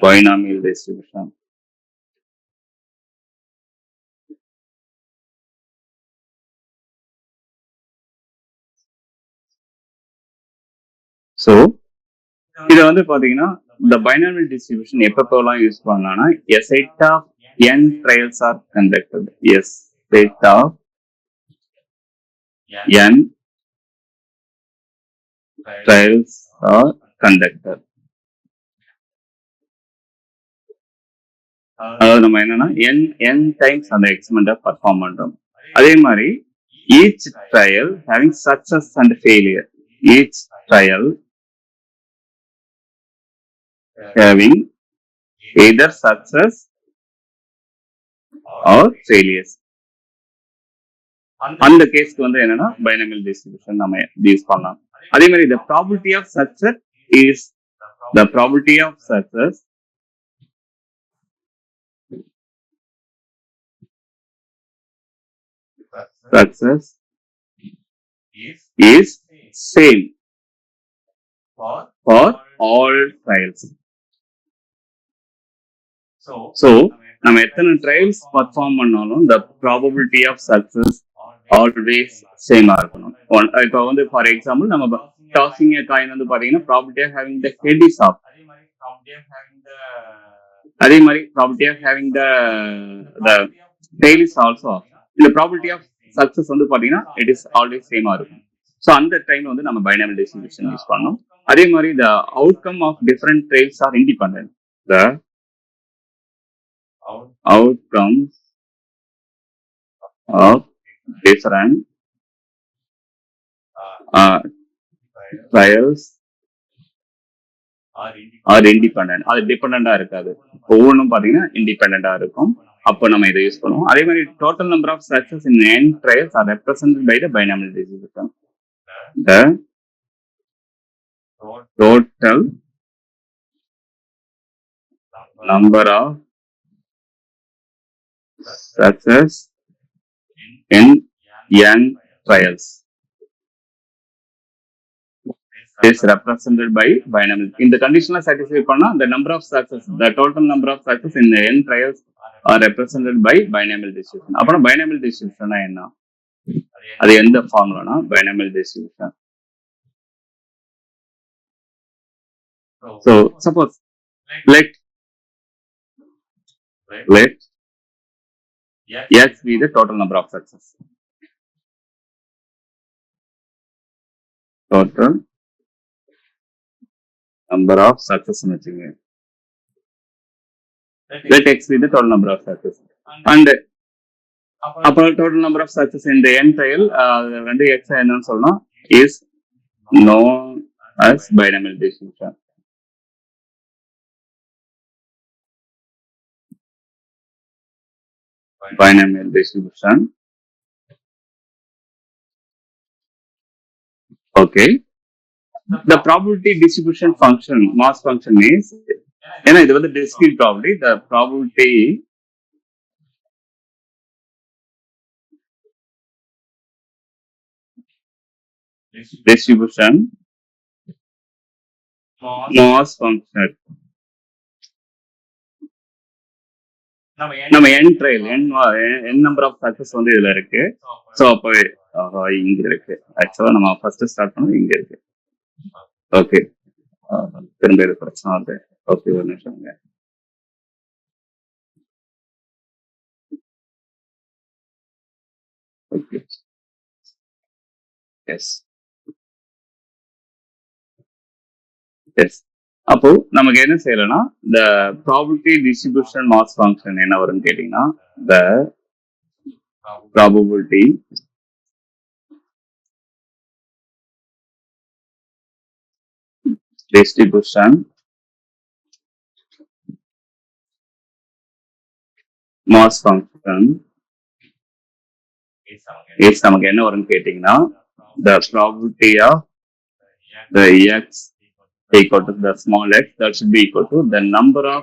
S1: binomial distribution. So இத வந்து பாத்தீங்கன்னா இந்த binomial distribution எப்பப்பெல்லாம் யூஸ் பண்ணலாம்னா a set of n trials are conducted. Yes, set of n trials are conducted. அதாவது நம்ம என்னன்னா n டைம்ஸ் அந்த எக்ஸ்பெரிமெண்ட்டை பர்ஃபார்ம் பண்றோம். அதே மாதிரி each trial having success and failure. Each trial having either success or failures. அந்த கேஸ்க்கு வந்து என்னன்னா binomial distribution நம்ம யூஸ் பண்ணலாம். அதே மாதிரி the probability of success is the probability of success is same for all trials. So நம்ம எத்தனை trials perform பண்ணாலும் the probability of success always சேமா இருக்கணும். இப்போ வந்து ஃபார் எக்ஸாம்பிள் நம்ம டாஸிங் காயின் வந்து பாத்தீங்கன்னா probability of having the head is half, அதே மாதிரி probability of having the tail is also half. இந்த ப்ராபபிலிட்டி ஆஃப் சக்சஸ் வந்து பாத்தீங்கன்னா இட் இஸ் ஆல்வேஸ் சேமா இருக்கும். ஸோ அந்த டைம் வந்து நம்ம பைனாமியல் டிஸ்ட்ரிபியூஷன் யூஸ் பண்ணணும். அதே மாதிரி the outcome of different trials are independent. The outcomes of different trials are independent. அது டிபெண்டா இருக்காது, ஒவ்வொன்றும் பாத்தீங்கன்னா இண்டிபெண்டா இருக்கும். அப்போ நம்ம இதை யூஸ் பண்ணுவோம். அதே மாதிரி total number of success in n trials are represented by the binomial distribution. The total number of success in n trials is represented by binomial. இந்த கண்டிஷனை satisfy பண்ணா the number of success, the total number of success in the n trials are represented by binomial distribution. அப்புறம் binomial distribution என்ன, அது எந்த ஃபார்முலானா binomial distribution. So suppose let x be the total number of success. Total number of success in a let x be the total number of success. And upon total number of success in the n trial, when the x is known as binomial distribution. Binomial distribution. Okay. The probability distribution function, mass function is, ஏன்னா இது வந்து discrete probability, the probability distribution mass function. நம்ம n trial n number of success வந்து இதுல இருக்கு. So அப்போ இங்க இருக்கு. ஆக்சுவலா நம்ம ஃபர்ஸ்ட் ஸ்டார்ட் பண்ணது இங்க இருக்கு. ஓகே, திரும்ப இது பிரச்சனை வருது. ஓகே, ஒரு நிமிஷம். Okay, yes yes. அப்போ நமக்கு என்ன செய்யறோம்னா, the probability distribution mass function என்ன வரும்னு கேட்டீங்கன்னா, the probability distribution mass function is நமக்கு என்ன வரும்னு கேட்டீங்கன்னா, the probability of the x equal to the small x, that should be equal to the number of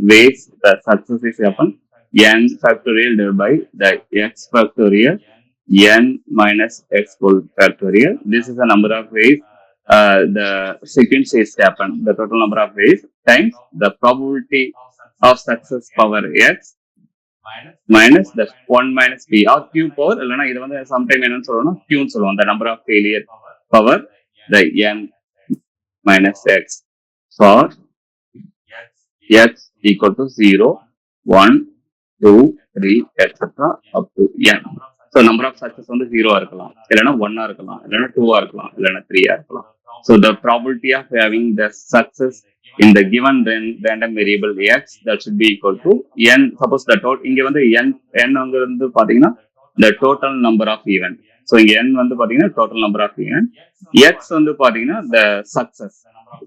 S1: ways the success is happen, n factorial divided by the x factorial n minus x whole factorial. This is the number of ways the sequence is happen, the total number of ways times the probability of success power x minus the 1 minus p or q power. இல்லைன்னா இது வந்து sometime என்னன்னு சொல்லுவோம்னா q ன்னு சொல்லுவோம், the number of failure power the n minus x for x equal to 0, 1, 2, 3, etc. up to n. So number of success வந்து 0 இருக்கலாம், இல்லைன்னா 1 இருக்கலாம், இல்லைன்னா 2 இருக்கலாம், இல்லைன்னா 3 இருக்கலாம். So the probability of having the success in the given random variable x, that should be equal to n. Suppose the total இங்க வந்து n வந்து பாத்தீங்கன்னா the total number of event. So இங்க n வந்து பாத்தீங்கன்னா total number of event, x வந்து பாத்தீங்கன்னா the success,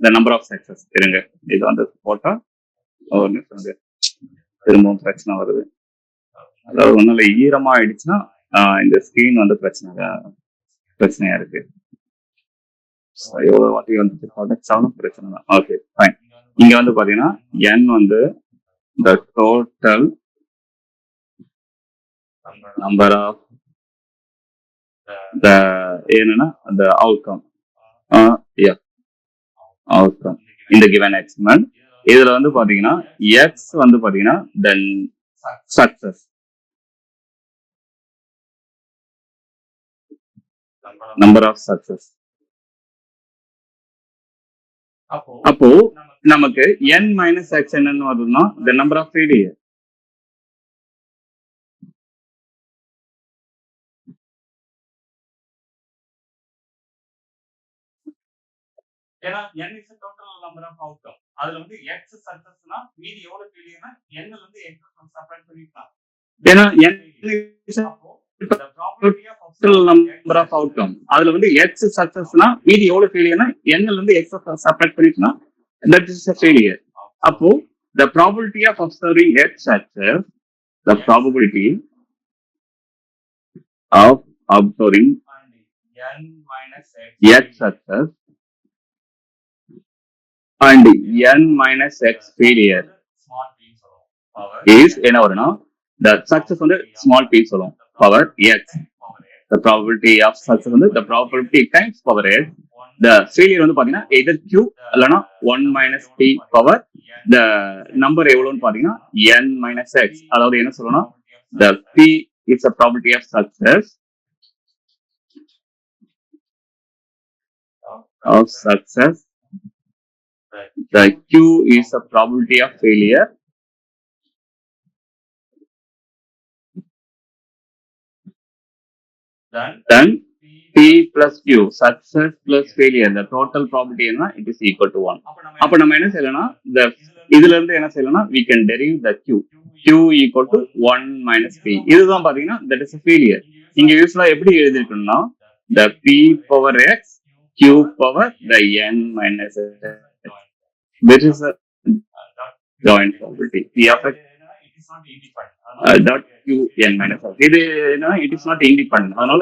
S1: the number of success. இருங்க, இது வந்து போட்டா திரும்பவும் பிரச்சனை வருது. அதாவது ஒண்ணுல ஈரமா ஆயிடுச்சுன்னா இந்த ஸ்கிரீன் வந்து பிரச்சனையா இருக்கு. எவ்வளவு வாட்டி வந்து ப்ராடக்ட்ஸாலும் பிரச்சனை தான். Okay, fine. இங்க வந்து பாத்தீங்கன்னா n வந்து the total number of the என்னன்னா the outcome outcome in the given experiment. இதுல வந்து பாத்தீங்கன்னா x வந்து பாத்தீங்கன்னா then success. Number of success. அப்போ நமக்கு n minus x என்னன்னு வருதுன்னா the number of failure. ஏன்னா n is the total number of outcome. அதுல வந்து x சக்சஸ்னா மீதி எவ்வளவு ஃபெயிலியர்னா n ல இருந்து x செப்பரேட் பண்ணிக்கலாம். ஏன்னா n the probability of total number of outcome. அதுல வந்து x சக்சஸ்னா மீதி எவ்வளவு ஃபெயிலியர்னா n ல இருந்து x செப்பரேட் பண்ணிக்கலாம். That is a failure. அப்போ the probability of observing x success, the probability of observing n minus x success and n minus x failure is என்ன வரும்னா the success வந்து small p சொல்லும் power x. The probability of success வந்து the probability times power x. The failure வந்து பாத்தீங்கன்னா either q இல்லனா 1 minus p power the number எவ்வளவுன்னு பாத்தீங்கன்னா n minus x. அதாவது என்ன சொல்லணும்னா the p is the probability of success the q is the probability of failure then p plus q success plus failure the total probability என்ன it is equal to 1. அப்ப நம்ம என்ன செய்யலாம்னா the இதுல இருந்து என்ன செய்யலாம்னா we can derive the q equal to 1 minus p. இதுதான் பாத்தீங்கன்னா that is a failure. இங்க யூசுவலா எப்படி எழுதிருக்கோம்னா the p power x q power the n minus x. This is a joint probability. P of x dot q n minus x. இது it is not independent. அதனால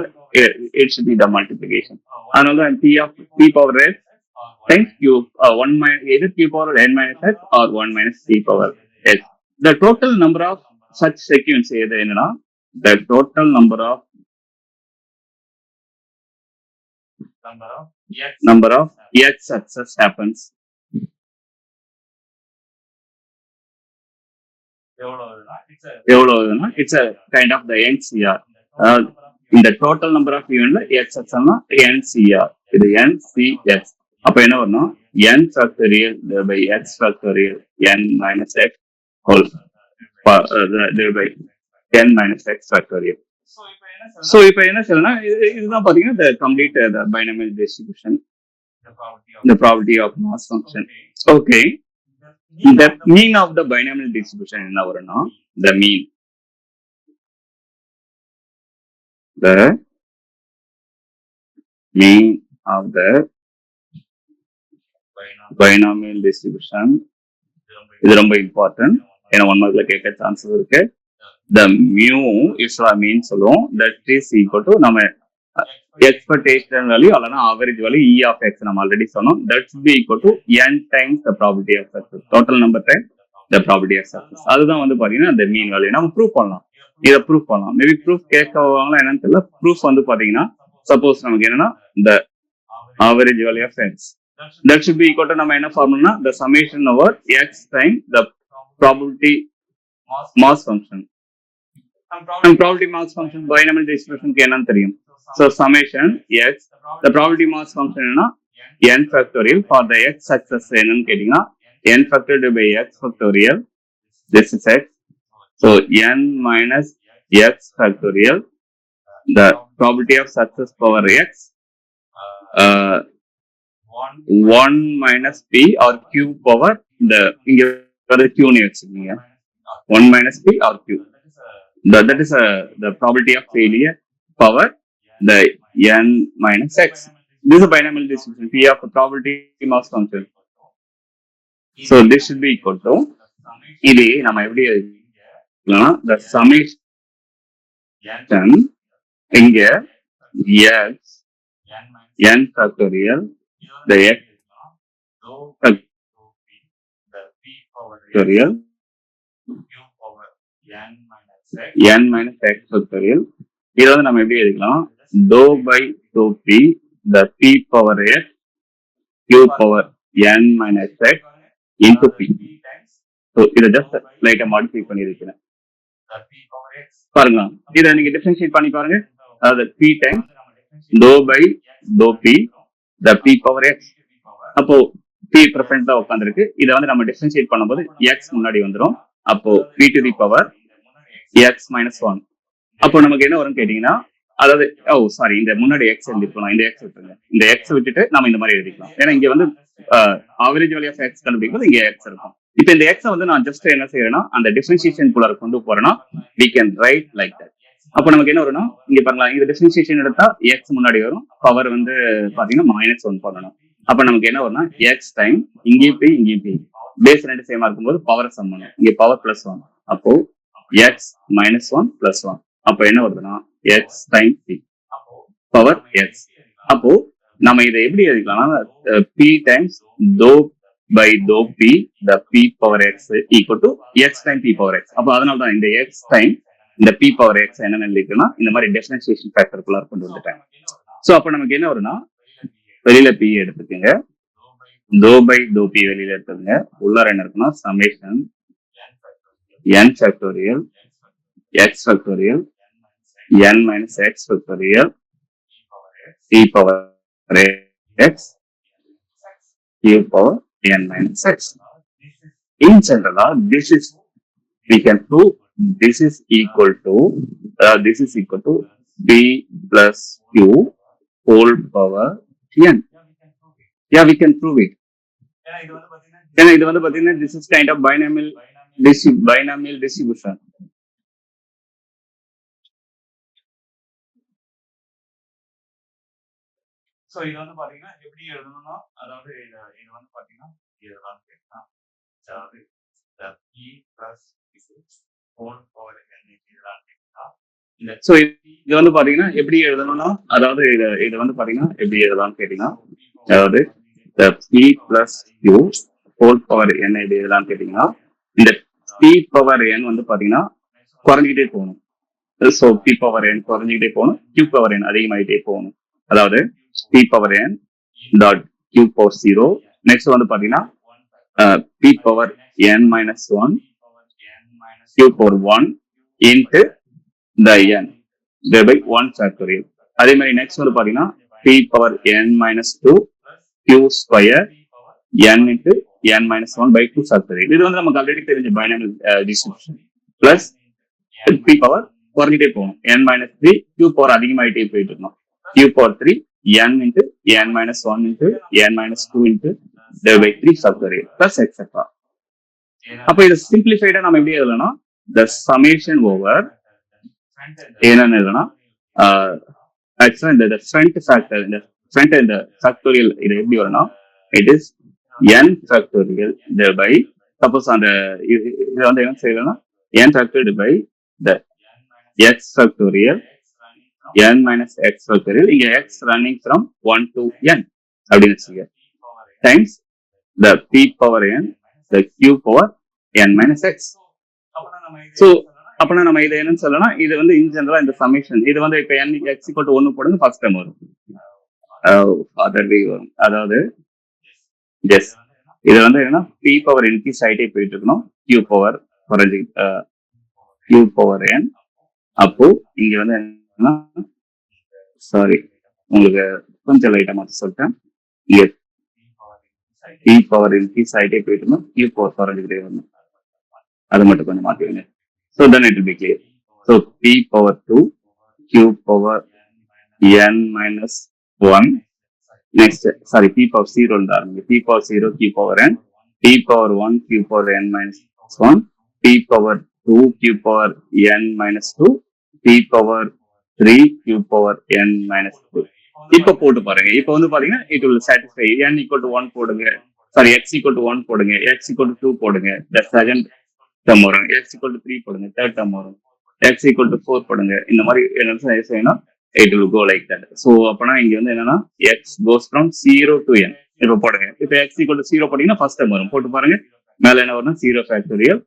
S1: it should be the multiplication. அதனால p of p power x times q 1 minus either q power n minus x or 1 minus p power x. The total number of such sequence எது என்னன்னா the total number of x success happens எவ்வளவுனா it's a kind of the NCR. இந்த total number of event x successனா NCR. இது NCS. அப்ப என்ன வரணும் n factorial by x factorial n minus x whole by n minus x factorial. So இப்ப என்ன சொல்லணும்னா இதுதான் பாத்தீங்கன்னா the complete the binomial distribution, the probability of mass function. Okay, the mean of the binomial distribution என்ன வரும்னா the mean of the binomial distribution இது ரொம்ப important. ஏன்னா 1 மார்க்ல கேட்க சான்சஸ் இருக்கு. The mu is a mean சொல்லுவோம். That is equal to நம்ம expectation value அல்லனா average value e of x நம்ம ஆல்ரெடி சொன்னோம். That should be equal to n times the probability of success. Total number times the probability of success. அதுதான் வந்து பாத்தீங்கன்னா the mean value. நம்ம prove பண்ணலாம். இதை prove பண்ணலாம். Maybe proof கேட்கவாங்களா என்னன்னு தெரியல. ப்ரூஃப் வந்து பாத்தீங்கன்னா சப்போஸ் நமக்கு என்னன்னா the average value of x. That should be equal to நம்ம என்ன ஃபார்முலானா the summation over x times the probability mass function. And probability mass function binomial distribution க்கு என்னன்னு தெரியும். So summation x the probability mass function என்னன்னா n factorial for the x success என்னன்னு கேட்டீங்கன்னா n factorial by x factorial this is x. So n minus x factorial the probability of success power x 1 minus p or q power the இங்க q னு வச்சுக்கீங்க 1 minus p or q. That is the probability of failure power the n minus x. This is a binomial distribution p of the probability mass function. So this should be equal to இது நம்ம எப்படி எழுதிக்கலாம் the summation இங்க x n factorial the x factorial n minus x factorial. இதை வந்து நம்ம எப்படி எழுதிக்கலாம் dou by dou p the p power x q power n minus x into p. So இதை just லைட்டா மாடிஃபை பண்ணிருக்கிறேன். பாருங்க, இதை நீங்க டிஃபரன்ஷியேட் பண்ணி பாருங்க. அதாவது p டைம் டோ பை டோ p the p power x. அப்போ p ப்ரெசென்ட்டா உட்காந்துருக்கு. இதை வந்து நம்ம டிஃபரன்ஷியேட் பண்ணும்போது x முன்னாடி வந்துடும். அப்போ p to the power x minus 1. அப்போ நமக்கு என்ன வரும்னு கேட்டீங்கன்னா, அதாவது சாரி, இந்த முன்னாடி எக்ஸ் எழுதிருக்கணும். இந்த எக்ஸ் விட்டுருங்க. இந்த எக்ஸ் விட்டுட்டு நம்ம இந்த மாதிரி எழுதிக்கலாம். ஏன்னா இங்க வந்து ஆவரேஜ் வேல்யூ ஆஃப் எக்ஸ் கண்டுபிடிக்கும் போது இங்க எக்ஸ் இருக்கும். இப்போ இந்த எக்ஸை வந்து நான் ஜஸ்ட் என்ன செய்யறேன்னா, அந்த டிஃபரன்ஷியேஷன் குள்ள கொண்டு போறேன்னா we can write like that. அப்போ நமக்கு என்ன வரும்னா, இங்க பாருங்களா, இந்த டிஃபரன்ஷியேஷன் எடுத்தா எக்ஸ் முன்னாடி வரும், பவர் வந்து பாத்தீங்கன்னா -1 பண்ணணும். அப்ப நமக்கு என்ன வரும்னா, எக்ஸ் டைம் இங்கேயும் பி இங்கேயும் பி, பேஸ் ரெண்டு சேமா இருக்கும்போது பவர் சம் பண்ணணும். இங்க பவர் +1, அப்போ எக்ஸ் -1 +1. அப்போ என்ன வருதுன்னா X time P power X. அப்போ நம்ம இதை எப்படி எழுதிக்கலாம்னா, பி டைம்ஸ் டோ by dou p the p power x equal to x time p power x. அப்போ அதனால தான் இந்த x time இந்த p power x என்ன எழுதிக்கணும்னா, இந்த மாதிரி டிஃபரன்ஷியேஷன் ஃபேக்டருக்குள்ள கொண்டு வந்துட்டேன். சோ அப்போ நமக்கு என்ன வரும்னா, வெளியில p எடுத்துக்கங்க, dou by dou p வெளியில எடுத்துக்கங்க, உள்ளார என்ன இருக்குன்னா summation n factorial x factorial n minus x factorial p power x q power n minus x. In general, this is, we can prove this is equal to b plus q whole power n. Yeah, we can prove it. ஏன்னா இது வந்து பாத்தீங்கன்னா this is kind of binomial distribution.
S2: So இது வந்து பாத்தீங்கன்னா எப்படி எழுதணும்னா, அதாவது இது வந்து பாத்தீங்கன்னா இதெல்லாம் கேட்கலாம். அதாவது p plus whole power n இதெல்லாம் கேட்கலாம்.
S1: சோ இது வந்து பாத்தீங்கன்னா எப்படி எழுதணும்னா, அதாவது இது வந்து பாத்தீங்கன்னா எப்படி எழுதலாம்னு கேட்டீங்கன்னா, அதாவது p plus q whole power n இதெல்லாம் கேட்டீங்கன்னா, இந்த p power n வந்து பாத்தீங்கன்னா குறைஞ்சிக்கிட்டே போகணும். சோ p power n குறைஞ்சிக்கிட்டே போகணும், q power n அதிகமாயிட்டே போகணும். அதாவது p power n dot q power 0. Next வந்து பாத்தீங்கன்னா p power n minus 1 q power 1 into the n thereby 1 factorial. அதே மாதிரி நெக்ஸ்ட் வந்து பாத்தீங்கன்னா p power n minus 2 q square n into n minus 1 by 2 factorial. இது வந்து நமக்கு already தெரிஞ்ச binomial distribution. Plus p power குறைஞ்சிட்டே போகணும், n minus 3 q power அதிகமாயிட்டே போயிட்டு இருக்கணும், q power 3 n into n minus 1 into n minus 2 into thereby 3 factorial plus etc. அப்ப இது சிம்பிளிஃபைடா நம்ம எப்படி எழுதலாம், the summation over என்னன்னு எழுதலாம், ஆக்சுவலா இந்த front factor, இந்த front இந்த factorial இது எப்படி வரும்னா, it is n factorial thereby, suppose அந்த இது வந்து என்ன செய்யலாம்னா n factorial by the x factorial n minus x factorial, இங்க x running from 1 to n அப்படின்னு வச்சுக்க, times the p power n the q power n minus x. So அப்பனா நம்ம இதை என்னன்னு சொல்லலாம், இது வந்து இன் ஜெனரலா இந்த சமேஷன் இது வந்து இப்ப n x equal to 1 போடுங்க, ஃபர்ஸ்ட் டைம் வரும், வரும். அதாவது எஸ் இது வந்து என்னன்னா p power இன்க்ரீஸ் ஆயிட்டே போயிட்டு இருக்கணும், q power குறைஞ்சி q power n. அப்போ இங்க வந்து என்னன்னா, சாரி உங்களுக்கு கொஞ்சம் லைட்டா மாற்றி சொல்லிட்டேன், இங்க p power இன்க்ரீஸ் ஆயிட்டே போயிட்டு இருக்கணும், q power குறைஞ்சிக்கிட்டே வரணும், அது மட்டும் கொஞ்சம் மாத்திடுங்க. So then it will be clear. So p power 2 q power n minus 1. Next, sorry, p power 0 ஆரம்பிங்க, p power 0 q power n, p power 1 q power n minus 1, p power 2 q power n minus 2, p power 3 q power n minus 2. இப்ப போட்டு பாருங்க, இப்ப வந்து பாத்தீங்கன்னா it will satisfy. n equal to 1 போடுங்க, sorry x equal to 1 போடுங்க, x equal to 2 போடுங்க, the second term வரும், x equal to 3 போடுங்க, third term வரும், x equal to 4 போடுங்க. இந்த மாதிரி என்ன செய்யணும், it will go like that. So அப்பனா இங்க வந்து என்னன்னா x goes from 0 to n. இப்ப போடுங்க, இப்ப x equal to 0 போட்டீங்கன்னா ஃபர்ஸ்ட் டைம் வரும், போட்டு பாருங்க, மேல என்ன வரும்னா 0 factorial,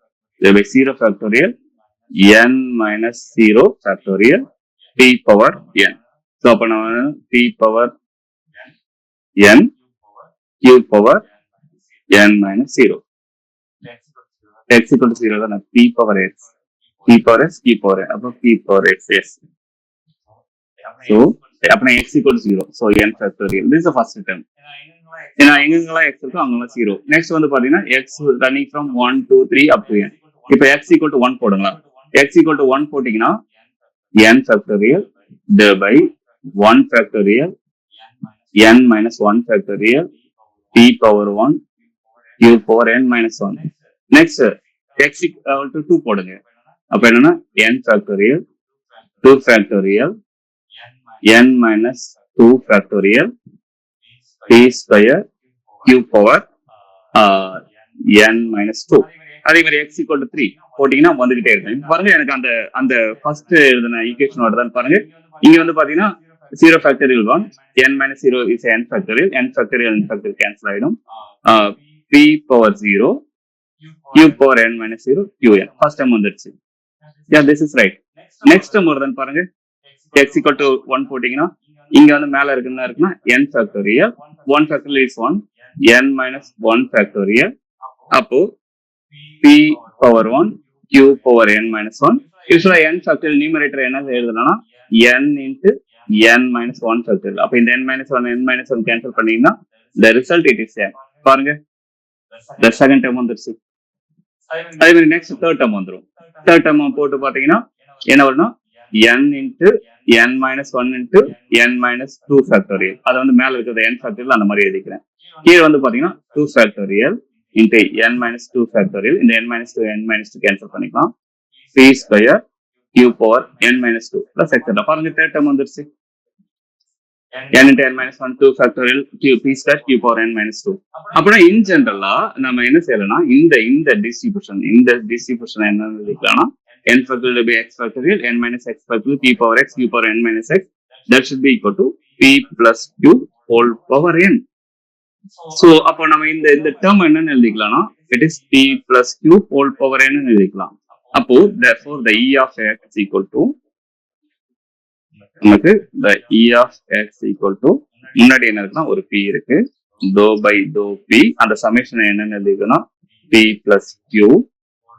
S1: thereby 0 factorial n minus 0 factorial p power n. So அப்ப நான் p power n q power n minus 0, x equal to 0 தான் p power x p power s p power n அப்போ p power x s. So அப்பனா x equal to 0. So n factorial. This is the first term. ஏன்னா எங்கெங்கெல்லாம் x இருக்கோ அங்கெல்லாம் 0. Next வந்து பாத்தீங்கன்னா x running from 1 2 3 up to n. இப்போ x equal to 1 போடுங்களா. x equal to 1 போட்டீங்கன்னா n factorial divided by 1 factorial n minus 1 factorial p power 1 q power n minus 1. Next x equal to 2 போடுங்க. அப்ப என்னன்னா n factorial 2 factorial n minus 2 factorial p square q power n minus 2. அதே மாதிரி x equal to 3 போட்டீங்கன்னா வந்துகிட்டே இருக்கு. பாருங்க எனக்கு அந்த அந்த ஃபர்ஸ்ட் எழுதின ஈக்குவேஷன் வருதான்னு பாருங்க. இங்க வந்து பாத்தீங்கன்னா 0 factorial 1 n minus 0 is n factorial cancel ஆயிடும். p power 0 q power n minus 0 qn first term வந்துருச்சு. Yeah, this is right. Next term வருதான்னு பாருங்க. x equal to 1 போட்டீங்கன்னா இங்க வந்து மேல இருக்குன்னா n factorial 1 factorial is 1 n minus 1 factorial அப்போ p power 1 q power n minus 1. யூசுவலா n factorial numerator என்ன எழுதலாம்னா n into n minus 1 factorial. அப்ப இந்த n minus 1 கேன்சல் பண்ணீங்கன்னா the result it is n. பாருங்க the second term வந்துருச்சு. அதே மாதிரி next third term வந்துடும். தேர்ட் டேர்ம் போட்டு பாத்தீங்கன்னா என்ன வரும்னா n into n minus 1 into n minus 2 factorial. அது வந்து மேல இருக்கிறது n factorial அந்த மாதிரி எழுதிக்கிறேன். கீழே வந்து பாத்தீங்கன்னா 2 factorial into n minus 2 factorial. இந்த n minus 2 கேன்சல் பண்ணிக்கலாம். p square q power n minus 2 plus etc. பாருங்க தேர்ட் டேர்ம் வந்துருச்சு. n into n minus 1 2 factorial p square q power n minus 2. அப்படின்னா இன் ஜெனரலா நம்ம என்ன செய்யறோம்னா இந்த டிஸ்ட்ரிபியூஷன் என்ன எழுதிக்கலாம்னா n factorial by x factorial n minus x factorial p power x q power n minus x that should be equal to p plus q whole power n. So அப்போ நம்ம இந்த term என்னன்னு எழுதிக்கலாம்னா it is p plus q whole power n ன்னு எழுதிக்கலாம். அப்போ therefore the e of x equal to நமக்கு the e of x equal to முன்னாடி என்ன இருக்குன்னா ஒரு p இருக்கு dou by dou p அந்த சமேஷன் என்னன்னு எழுதிக்கனா p plus q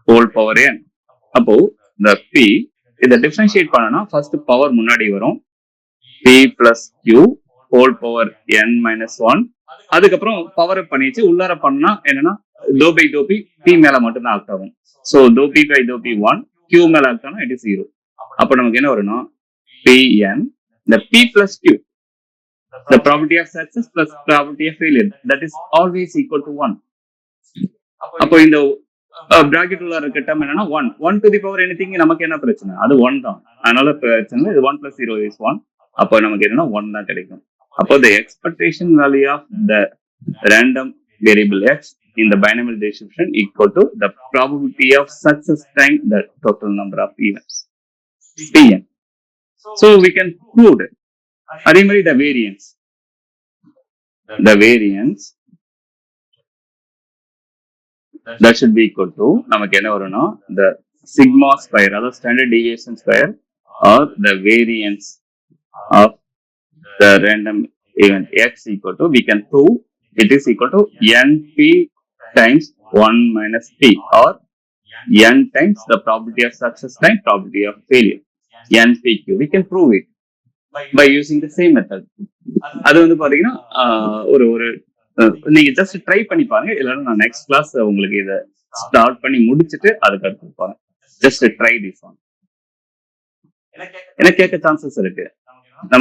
S1: whole power n. அப்போ the p இத டிஃபரன்ஷியேட் பண்ணனா ஃபர்ஸ்ட் பவர் முன்னாடி வரும் p plus q whole power n minus 1. அதுக்கப்புறம் பவர் பண்ணிச்சு உள்ளார பண்ணா என்னன்னா dou by dou p p மேல மட்டும் தான் ஆக்ட் ஆகும். So dou p by dou p 1 q மேல ஆக்ட் ஆனா it is 0. அப்ப நமக்கு என்ன வரும்னா pn the p plus q the probability of success plus probability of failure that is always equal to 1. அப்போ இந்த பிராக்கெட் உள்ள இருக்க டேர்ம் என்னன்னா 1 to the power anything நமக்கு என்ன பிரச்சனை அது 1 தான். அதனால பிரச்சனை இது 1 plus 0 is 1. அப்போ நமக்கு என்னன்னா 1 தான் கிடைக்கும். அப்போ the expectation value of the random variable x in the binomial distribution equal to the probability of success times the total number of events pn. So we can prove it. அதே மாதிரி the variance that should be equal to நமக்கு என்ன வரும்னா the sigma square அதாவது standard deviation square or the variance of the random event x equal to we can prove it is equal to np times 1 minus p or n times the probability of success times probability of failure npq. We can prove it by using the same method. அது வந்து பாத்தீங்கன்னா ஒரு நீங்க just try பண்ணி பாருங்க. இல்லைன்னா நான் next class உங்களுக்கு இதை ஸ்டார்ட் பண்ணி முடிச்சுட்டு அதுக்கு அடுத்து பாருங்க. Just try this one. எனக்கு கேட்க சான்சஸ் இருக்கு.